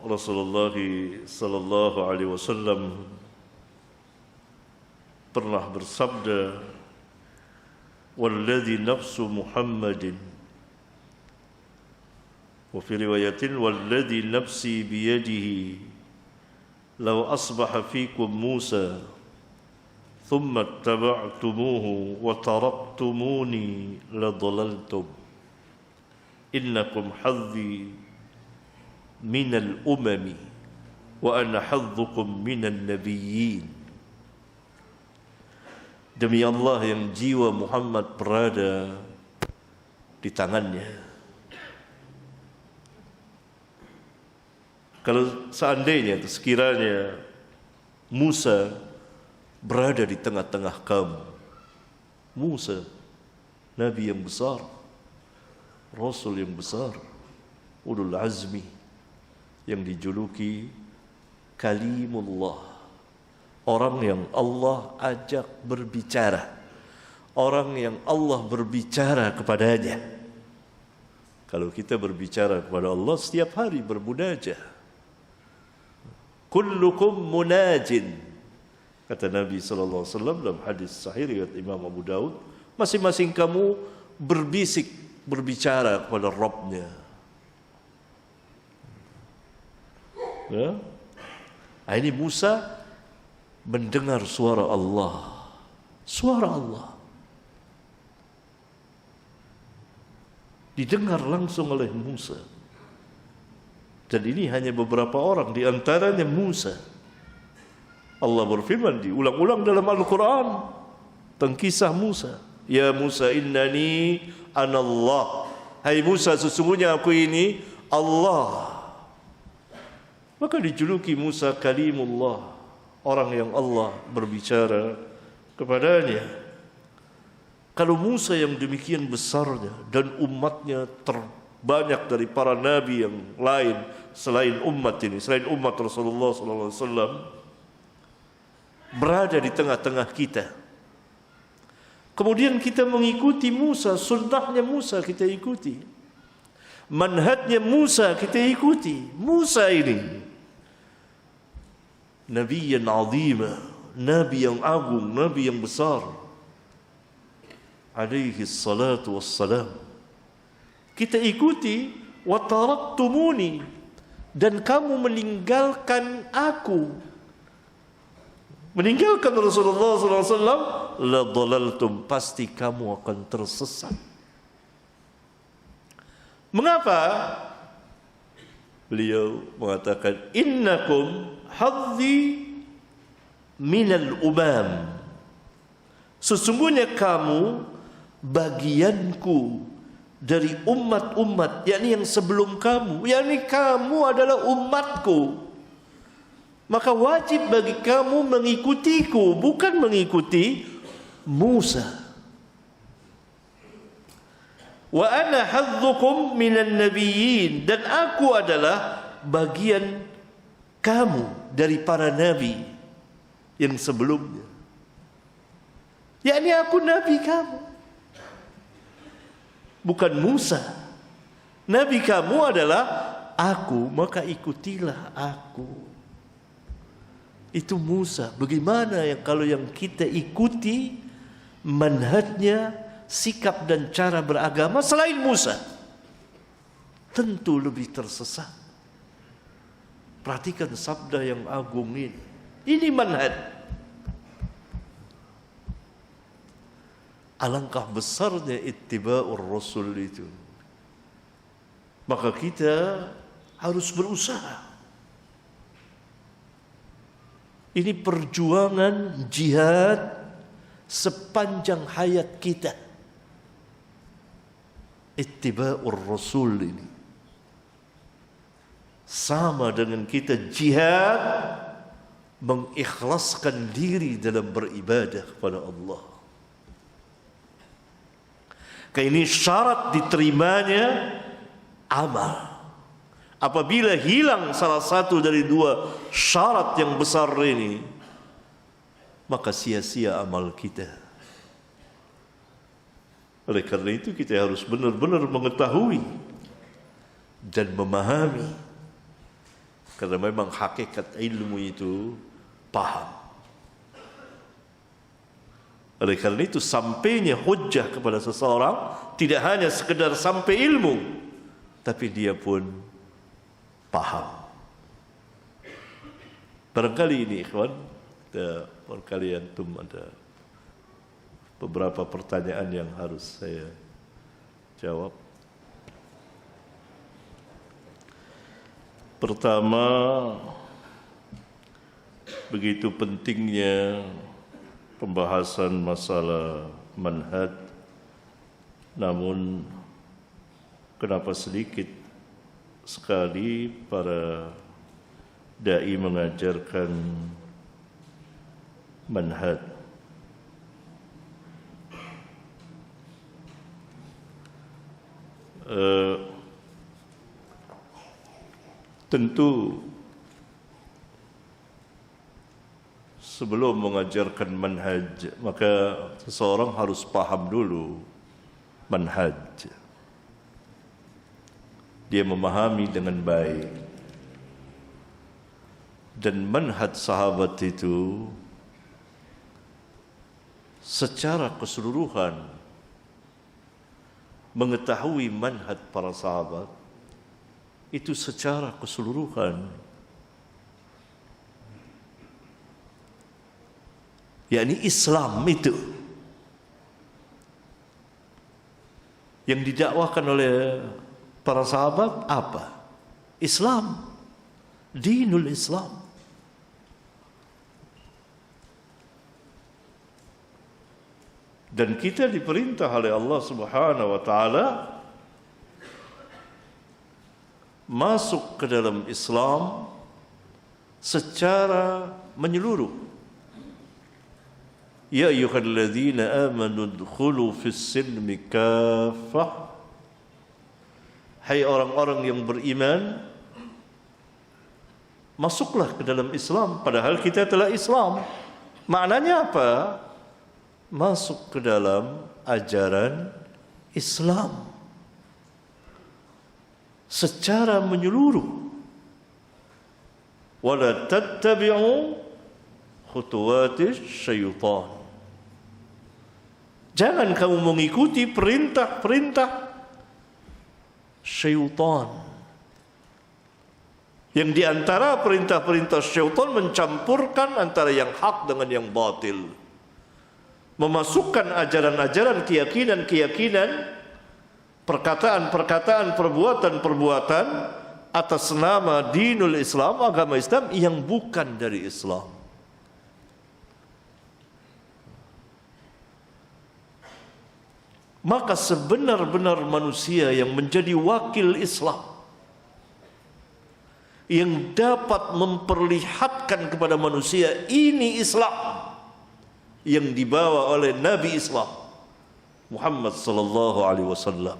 Rasulullah sallallahu alaihi wasallam pernah bersabda, "Walladzi nafsu Muhammadin," wa fi riwayatin, "Walladzi nafsi biyadihi, law asbaha fikum Musa, thumma ittaba'tumuhu wa taraktumuni ladhalaltum. Innakum hadzi minal umami wa ana hadzukum minan nabiyyin." Demi Allah yang jiwa Muhammad berada di tangannya, kalau seandainya, sekiranya Musa berada di tengah-tengah kamu, Musa, Nabi yang besar, Rasul yang besar, ulul azmi, yang dijuluki Kalimullah, orang yang Allah ajak berbicara, orang yang Allah berbicara kepadanya. Kalau kita berbicara kepada Allah setiap hari bermunajah, kullukum munajin, kata Nabi sallallahu alaihi wasallam dalam hadis sahih riwayat Imam Abu Daud, masing-masing kamu berbisik, berbicara kepada Rabbnya. Ya? Nah, ini Musa mendengar suara Allah. Suara Allah didengar langsung oleh Musa. Dan ini hanya beberapa orang, di antaranya Musa. Allah berfirman diulang-ulang dalam Al-Quran tentang kisah Musa. Ya Musa innani anallah. Hai Musa, sesungguhnya aku ini Allah. Maka dijuluki Musa Kalimullah, orang yang Allah berbicara kepadanya. Kalau Musa yang demikian besarnya dan umatnya terbanyak dari para nabi yang lain selain umat ini, selain umat Rasulullah SAW, berada di tengah-tengah kita. Kemudian kita mengikuti Musa, sunnahnya Musa kita ikuti, manhajnya Musa kita ikuti. Musa ini Nabi yang azimah, Nabi yang agung, Nabi yang besar, alaihi salatu wassalam. Kita ikuti, wa taraktumuni, dan kamu meninggalkan aku, meninggalkan Rasulullah SAW, la dhalaltum, pasti kamu akan tersesat. Mengapa? Beliau mengatakan, innakum hadzi minal umam, sesungguhnya kamu bagianku dari umat-umat, yakni yang sebelum kamu, yakni kamu adalah umatku. Maka wajib bagi kamu mengikutiku, bukan mengikuti Musa. Wa ana hadzukum minan nabiyyin, dan aku adalah bagian kamu dari para nabi yang sebelumnya. Yakni aku nabi kamu, bukan Musa. Nabi kamu adalah aku, maka ikutilah aku. Itu Musa. Bagaimana kalau yang kita ikuti manhajnya, sikap dan cara beragama selain Musa? Tentu lebih tersesat. Perhatikan sabda yang agung ini. Ini manhaj. Alangkah besarnya ittiba'ur Rasul itu. Maka kita harus berusaha. Ini perjuangan jihad sepanjang hayat kita. Ittiba'ur Rasul ini sama dengan kita jihad mengikhlaskan diri dalam beribadah kepada Allah. Karena ini syarat diterimanya amal. Apabila hilang salah satu dari dua syarat yang besar ini, maka sia-sia amal kita. Oleh karena itu kita harus benar-benar mengetahui dan memahami. Karena memang hakikat ilmu itu paham. Oleh karena itu sampainya hujjah kepada seseorang tidak hanya sekedar sampai ilmu, tapi dia pun paham. Barangkali ini ikhwan, barangkali antum ada beberapa pertanyaan yang harus saya jawab. Pertama, begitu pentingnya pembahasan masalah manhaj, namun kenapa sedikit sekali para dai mengajarkan manhaj? Tentu sebelum mengajarkan manhaj, maka seseorang harus paham dulu manhaj. Dia memahami dengan baik. Dan manhaj sahabat itu secara keseluruhan mengetahui manhaj para sahabat itu secara keseluruhan, yakni Islam itu yang didakwakan oleh para sahabat apa? Islam, dinul Islam. Dan kita diperintah oleh Allah Subhanahu wa taala masuk ke dalam Islam secara menyeluruh. Ya ayyuhalladzina amanu udkhulu fis silmi kaffah. Hai orang-orang yang beriman, masuklah ke dalam Islam padahal kita telah Islam. Maknanya apa? Masuk ke dalam ajaran Islam secara menyeluruh. Wala tattabi'u khutuwatis syaitan. Jangan kamu mengikuti perintah-perintah syaitan. Yang diantara perintah-perintah syaitan mencampurkan antara yang hak dengan yang batil. Memasukkan ajaran-ajaran, keyakinan-keyakinan, perkataan-perkataan, perbuatan-perbuatan atas nama dinul Islam, agama Islam yang bukan dari Islam. Maka sebenar-benar manusia yang menjadi wakil Islam, yang dapat memperlihatkan kepada manusia ini Islam yang dibawa oleh Nabi Islam Muhammad sallallahu alaihi wasallam,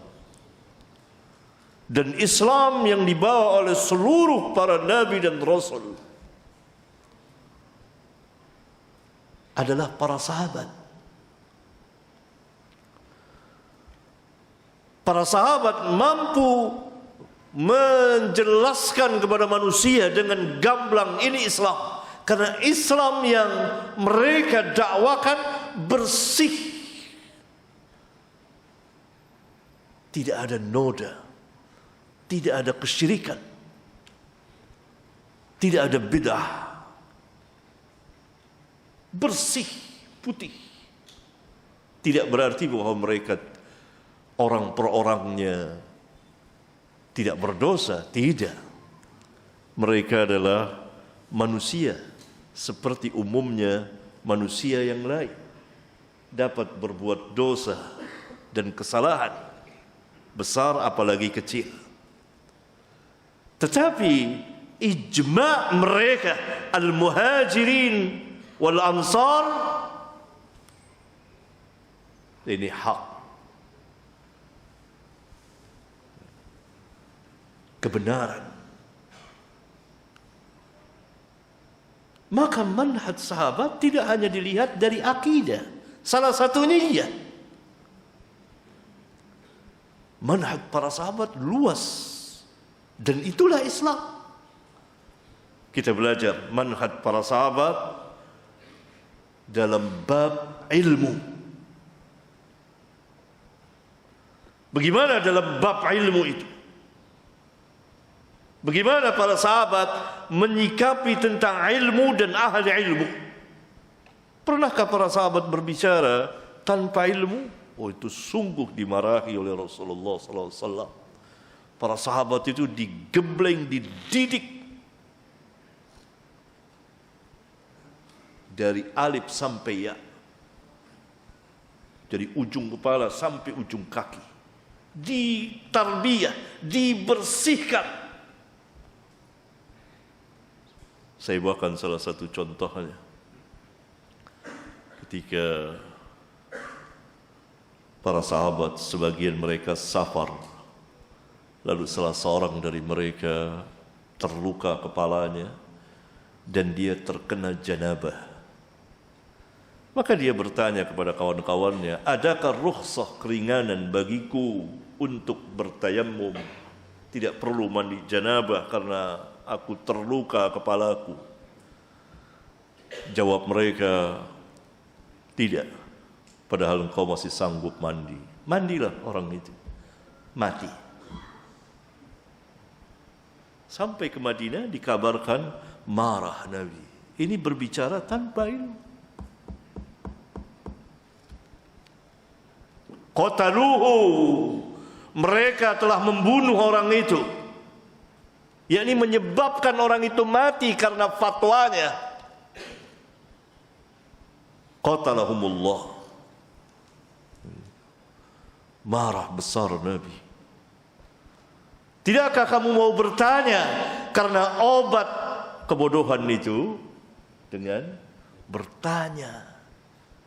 dan Islam yang dibawa oleh seluruh para nabi dan rasul adalah para sahabat. Para sahabat mampu menjelaskan kepada manusia dengan gamblang ini Islam, karena Islam yang mereka dakwakan bersih, tidak ada noda, tidak ada kesyirikan, Tidak ada bid'ah. Bersih, putih. Tidak berarti bahwa mereka orang per orangnya tidak berdosa. Tidak. Mereka adalah manusia seperti umumnya manusia yang lain. Dapat berbuat dosa dan kesalahan besar apalagi kecil. Tetapi ijma' mereka al-muhajirin wal ansar ini hak, kebenaran. Maka manhaj sahabat tidak hanya dilihat dari akidah, salah satunya iya. Manhaj para sahabat luas, dan itulah Islam. Kita belajar manhaj para sahabat dalam bab ilmu. Bagaimana dalam bab ilmu itu? Bagaimana para sahabat menyikapi tentang ilmu dan ahli ilmu? Pernahkah para sahabat berbicara tanpa ilmu? Oh, itu sungguh dimarahi oleh Rasulullah SAW. Para sahabat itu digembleng, dididik dari alif sampai ya, dari ujung kepala sampai ujung kaki, ditarbiyah, dibersihkan. Saya bawakan salah satu contohnya. Ketika para sahabat sebagian mereka safar, lalu salah seorang dari mereka terluka kepalanya dan dia terkena janabah. Maka dia bertanya kepada kawan-kawannya, adakah rukhsah keringanan bagiku untuk bertayamum? Tidak perlu mandi janabah karena aku terluka kepalaku. Jawab mereka, tidak. Padahal engkau masih sanggup mandi. Mandilah orang itu. Mati. Sampai ke Madinah dikabarkan marah Nabi. Ini berbicara tanpa ilmu. Qataluhu, mereka telah membunuh orang itu, yakni menyebabkan orang itu mati karena fatwanya. Qatalahumullah. Marah besar Nabi. Tidakkah kamu mau bertanya karena obat kebodohan itu dengan bertanya?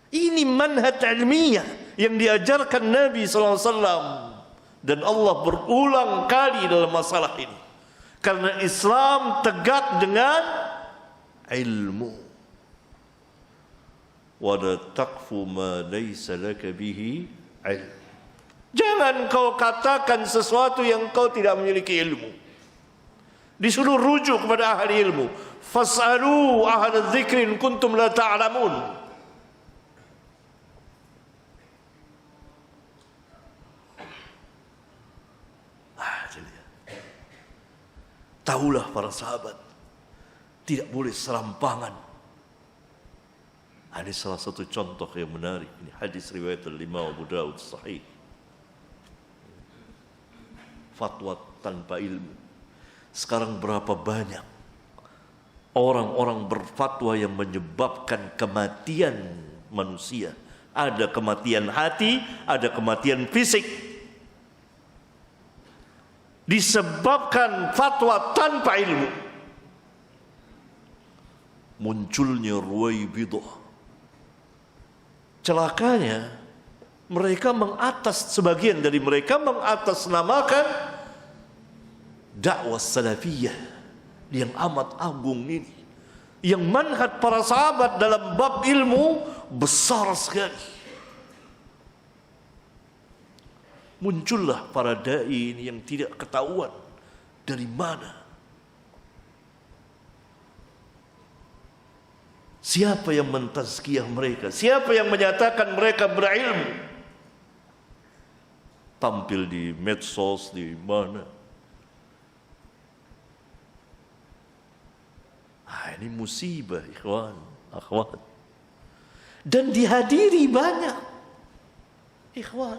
Ini manhaj ilmiah yang diajarkan Nabi SAW. Dan Allah berulang kali dalam masalah ini. Karena Islam tegak dengan ilmu. Wala taqfu ma laysa laka bihi ilm. Jangan kau katakan sesuatu yang kau tidak memiliki ilmu. Disuruh rujuk kepada ahli ilmu. Fas'alu ahla dzikrin kuntum la ta'lamun. Tahulah para sahabat, tidak boleh serampangan. Ini salah satu contoh yang menarik. Ini hadis riwayat Imam Abu Dawud sahih. Fatwa tanpa ilmu. Sekarang berapa banyak orang-orang berfatwa yang menyebabkan kematian manusia. Ada kematian hati, ada kematian fisik. Disebabkan fatwa tanpa ilmu. Munculnya Ruwaibidah. Celakanya mereka sebagian dari mereka mengatasnamakan dakwah salafiyah yang amat agung ini, yang manhaj para sahabat dalam bab ilmu besar sekali. Muncullah para dai ini yang tidak ketahuan dari mana. Siapa yang mentazkiyah mereka? Siapa yang menyatakan mereka berilmu? Tampil di medsos, di mana. Ini musibah, ikhwan, akhwat. Dan dihadiri banyak, ikhwan.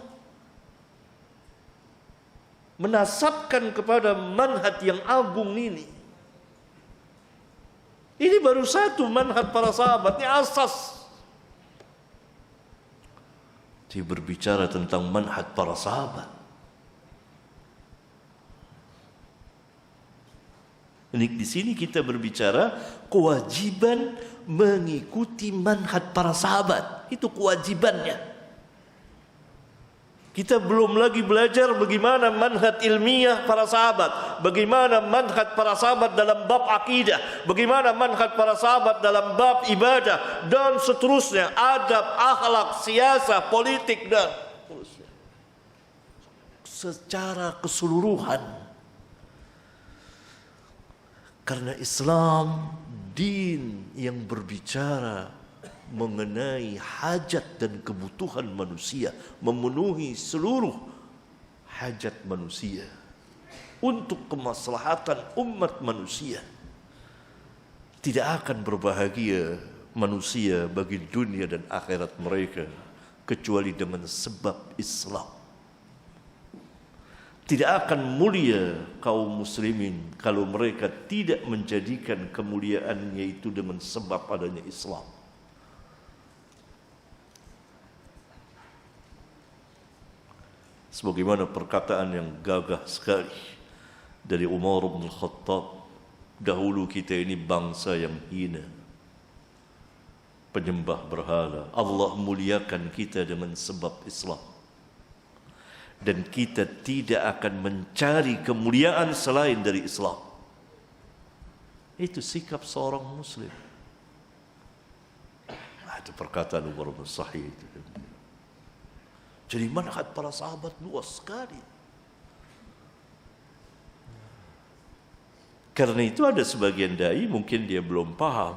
Menasabkan kepada manhaj yang agung ini. Ini baru satu manhaj para sahabat, ini asas. Dia berbicara tentang manhaj para sahabat. Ini di sini kita berbicara kewajiban mengikuti manhaj para sahabat. Itu kewajibannya. Kita belum lagi belajar bagaimana manhaj ilmiah para sahabat, bagaimana manhaj para sahabat dalam bab akidah, bagaimana manhaj para sahabat dalam bab ibadah, dan seterusnya, adab, akhlak, siasah, politik, dan seterusnya. Secara keseluruhan. Karena Islam din yang berbicara mengenai hajat dan kebutuhan manusia, memenuhi seluruh hajat manusia untuk kemaslahatan umat manusia. Tidak akan berbahagia manusia bagi dunia dan akhirat mereka kecuali dengan sebab Islam. Tidak akan mulia kaum muslimin kalau mereka tidak menjadikan kemuliaannya itu dengan sebab adanya Islam. Sebagaimana perkataan yang gagah sekali dari Umar bin Khattab, dahulu kita ini bangsa yang hina, penyembah berhala. Allah muliakan kita dengan sebab Islam. Dan kita tidak akan mencari kemuliaan selain dari Islam. Itu sikap seorang muslim. Itu perkataan Umar bin Sahih itu. Jadi manhaj para sahabat luas sekali. Karena itu ada sebagian dai mungkin dia belum paham.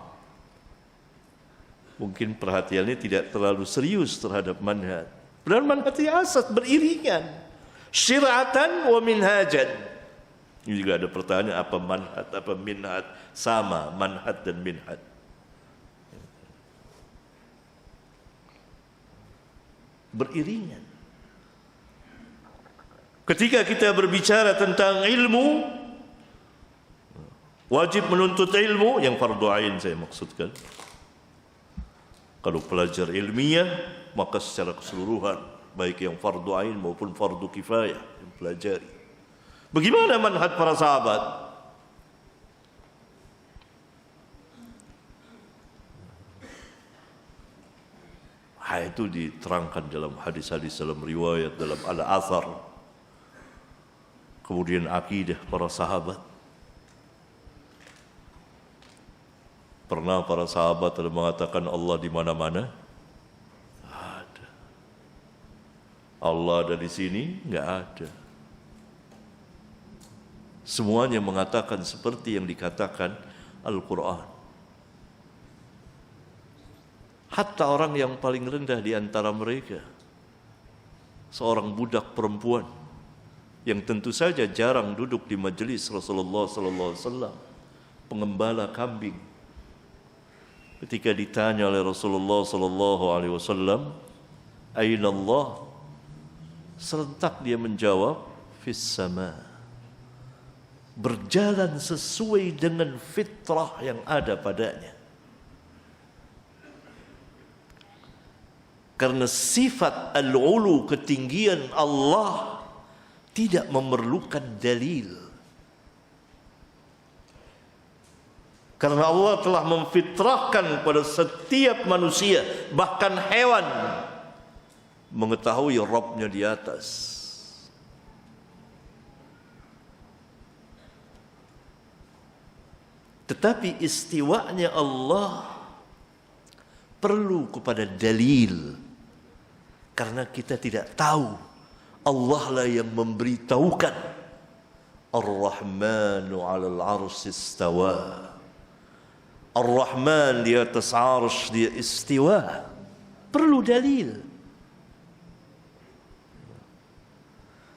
Mungkin perhatiannya tidak terlalu serius terhadap manhaj. Padahal manhaj asas beriringan. Syir'atan wa minhajan. Ini juga ada pertanyaan, apa manhaj, apa minhaj? Sama, manhaj dan minhaj. Beriringan. Ketika kita berbicara tentang ilmu, wajib menuntut ilmu yang fardu ain saya maksudkan. Kalau pelajar ilmiah, maka secara keseluruhan, baik yang fardu ain maupun fardu kifayah yang pelajari. Bagaimana manhaj para sahabat? Itu diterangkan dalam hadis-hadis, dalam riwayat, dalam al-athar. Kemudian akidah para sahabat. Pernah para sahabat ada mengatakan Allah di mana-mana? Ada. Allah ada di sini? Enggak ada. Semuanya mengatakan seperti yang dikatakan Al-Quran. Hatta orang yang paling rendah di antara mereka, seorang budak perempuan yang tentu saja jarang duduk di majelis Rasulullah sallallahu alaihi wasallam, pengembala kambing. Ketika ditanya oleh Rasulullah sallallahu alaihi wasallam, "Aina Allah?" Serentak dia menjawab, "Fis sama." Berjalan sesuai dengan fitrah yang ada padanya. Karena sifat al-ulu, ketinggian Allah, tidak memerlukan dalil. Karena Allah telah memfitrahkan pada setiap manusia, bahkan hewan, mengetahui Rabbnya di atas. Tetapi istiwanya Allah perlu kepada dalil. Karena kita tidak tahu, Allah lah yang memberitahukan. Ar-Rahmanu 'alal 'arsy istawa. Ar-Rahman di atas 'arsy dia istiwa. Perlu dalil.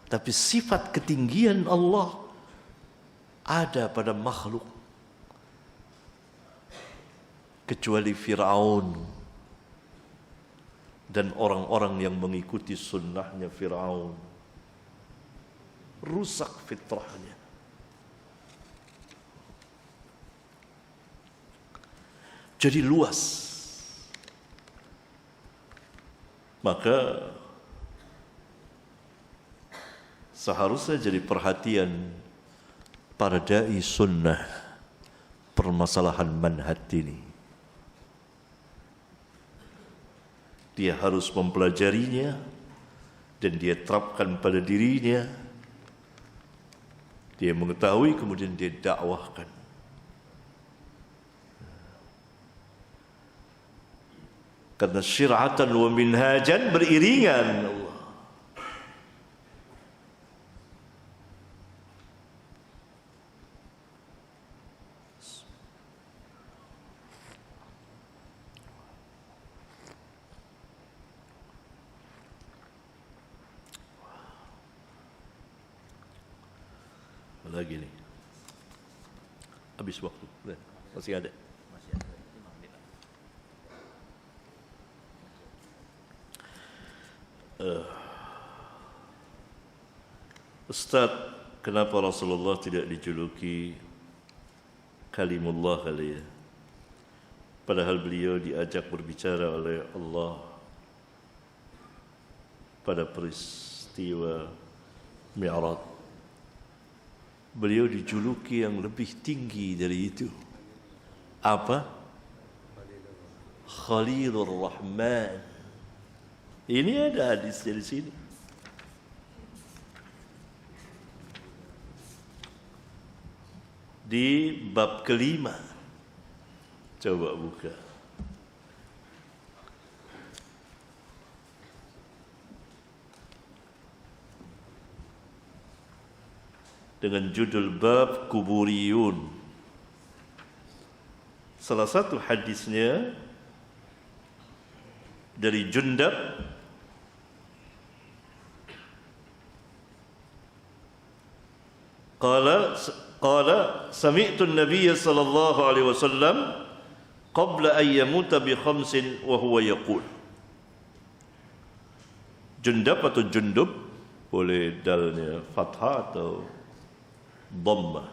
Tapi sifat ketinggian Allah ada pada makhluk. kecuali Fir'aun dan orang-orang yang mengikuti sunnahnya Fir'aun. Rusak fitrahnya. Jadi luas. Maka seharusnya jadi perhatian para dai sunnah permasalahan manhaj ini. Dia harus mempelajarinya dan dia terapkan pada dirinya. Dia mengetahui kemudian dia dakwahkan. Karena syir'atan wa minhajan beriringan. Lagi nih. Habis waktu. Masih ada. Ustaz, kenapa Rasulullah tidak dijuluki Kalimullah kali ya? Padahal beliau diajak berbicara oleh Allah pada peristiwa Mi'raj. Beliau dijuluki yang lebih tinggi dari itu. Apa? Khalilur Rahman. Ini ada hadis dari sini. Di bab kelima. Coba buka. Dengan judul bab kuburiyun. Salah satu hadisnya dari Jundab qala sami'tu an-nabiy sallallahu alaihi wasallam qabla an yamuta bi khamsin wa huwa yaqul. Jundab atau Jundub, boleh dalnya fathah atau dhammah.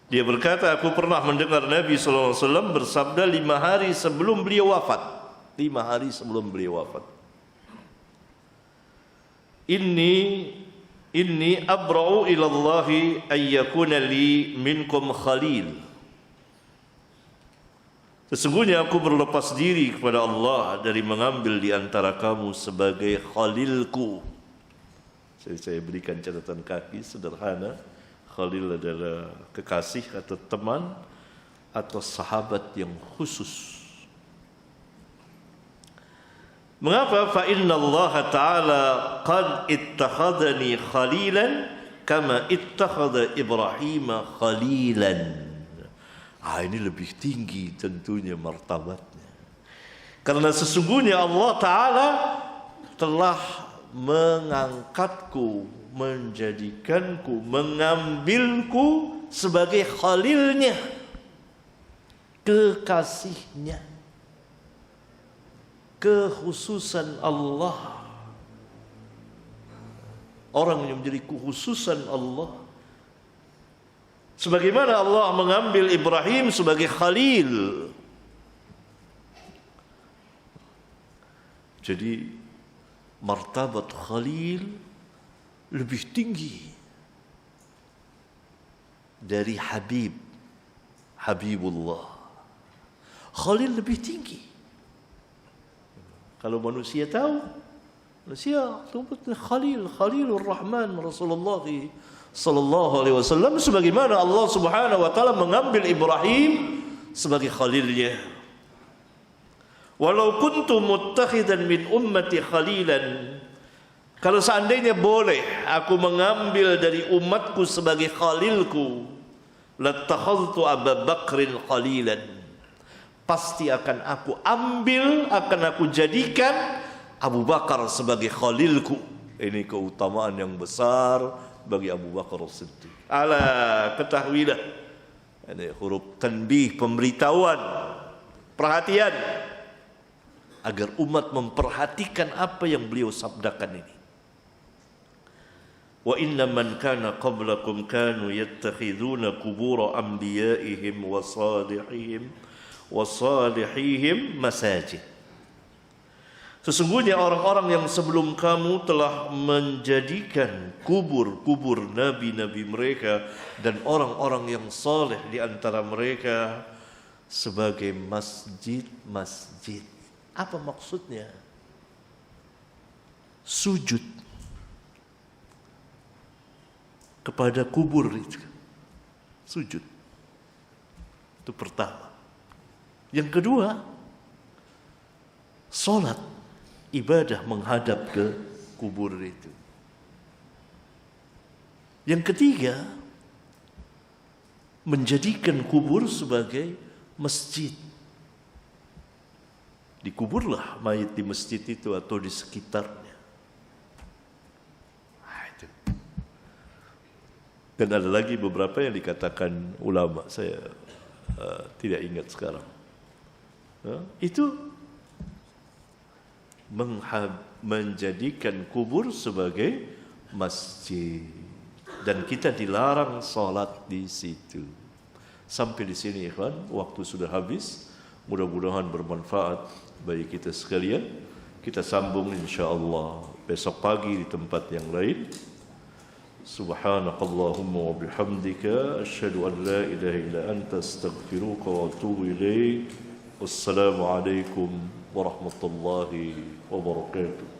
Dia berkata, aku pernah mendengar Nabi sallallahu alaihi wasallam bersabda 5 hari sebelum beliau wafat. 5 hari sebelum beliau wafat. Inni abra'u ila Allahi an yakuna li minkum khalil. Sesungguhnya aku berlepas diri kepada Allah dari mengambil di antara kamu sebagai khalilku. Saya berikan catatan kaki sederhana. Khalil adalah kekasih atau teman atau sahabat yang khusus. Mengapa? Fa inna Allah Ta'ala qad ittakhadhani khalilan kama ittakhadha Ibrahim khalilan. Ini lebih tinggi tentunya martabatnya. Karena sesungguhnya Allah Ta'ala telah mengangkatku, menjadikanku, mengambilku sebagai khalilnya, kekasihnya, kekhususan Allah. Orang yang menjadi kekhususan Allah, sebagaimana Allah mengambil Ibrahim sebagai khalil. Jadi martabat khalil lebih tinggi dari Habibullah. Khalil lebih tinggi. Kalau manusia tahu, manusia sebutnya Khalilur Rahman Rasulullah sallallahu alaihi wasallam, sebagaimana Allah Subhanahu wa taala mengambil Ibrahim sebagai khalilnya. Walau kuntu muttakhidan min ummati khalilan, kalau seandainya boleh aku mengambil dari umatku sebagai khalilku, lattakhadhtu Abu Bakrin khalilan, pasti akan aku ambil, akan aku jadikan Abu Bakar sebagai khalilku. Ini keutamaan yang besar bagi Abu Bakar As-Siddiq. Ala, ketahuilah, Ini huruf tanbih, pemberitahuan, perhatian, agar umat memperhatikan apa yang beliau sabdakan ini. Wa inna man kana qablakum kanu yattakhiduna qubur anbiya'ihim wa salihihim masajid. Sesungguhnya orang-orang yang sebelum kamu telah menjadikan kubur-kubur nabi-nabi mereka dan orang-orang yang saleh di antara mereka sebagai masjid-masjid. Apa maksudnya? Sujud kepada kubur itu. Sujud. Itu pertama. Yang kedua, salat, ibadah menghadap ke kubur itu. Yang ketiga, menjadikan kubur sebagai masjid. Dikuburlah mayit di masjid itu atau di sekitarnya. Nah, itu. Dan ada lagi beberapa yang dikatakan ulama, saya tidak ingat sekarang. Itu menjadikan kubur sebagai masjid, dan kita dilarang salat di situ. Sampai di sini ikhwan, waktu sudah habis. Mudah-mudahan bermanfaat bagi kita sekalian. Kita sambung insyaallah besok pagi di tempat yang lain. Subhanakallahumma wa bihamdika asyhadu an la ilaha illa anta astaghfiruka wa atubu ilaik. Wassalamu alaikum warahmatullahi wabarakatuh.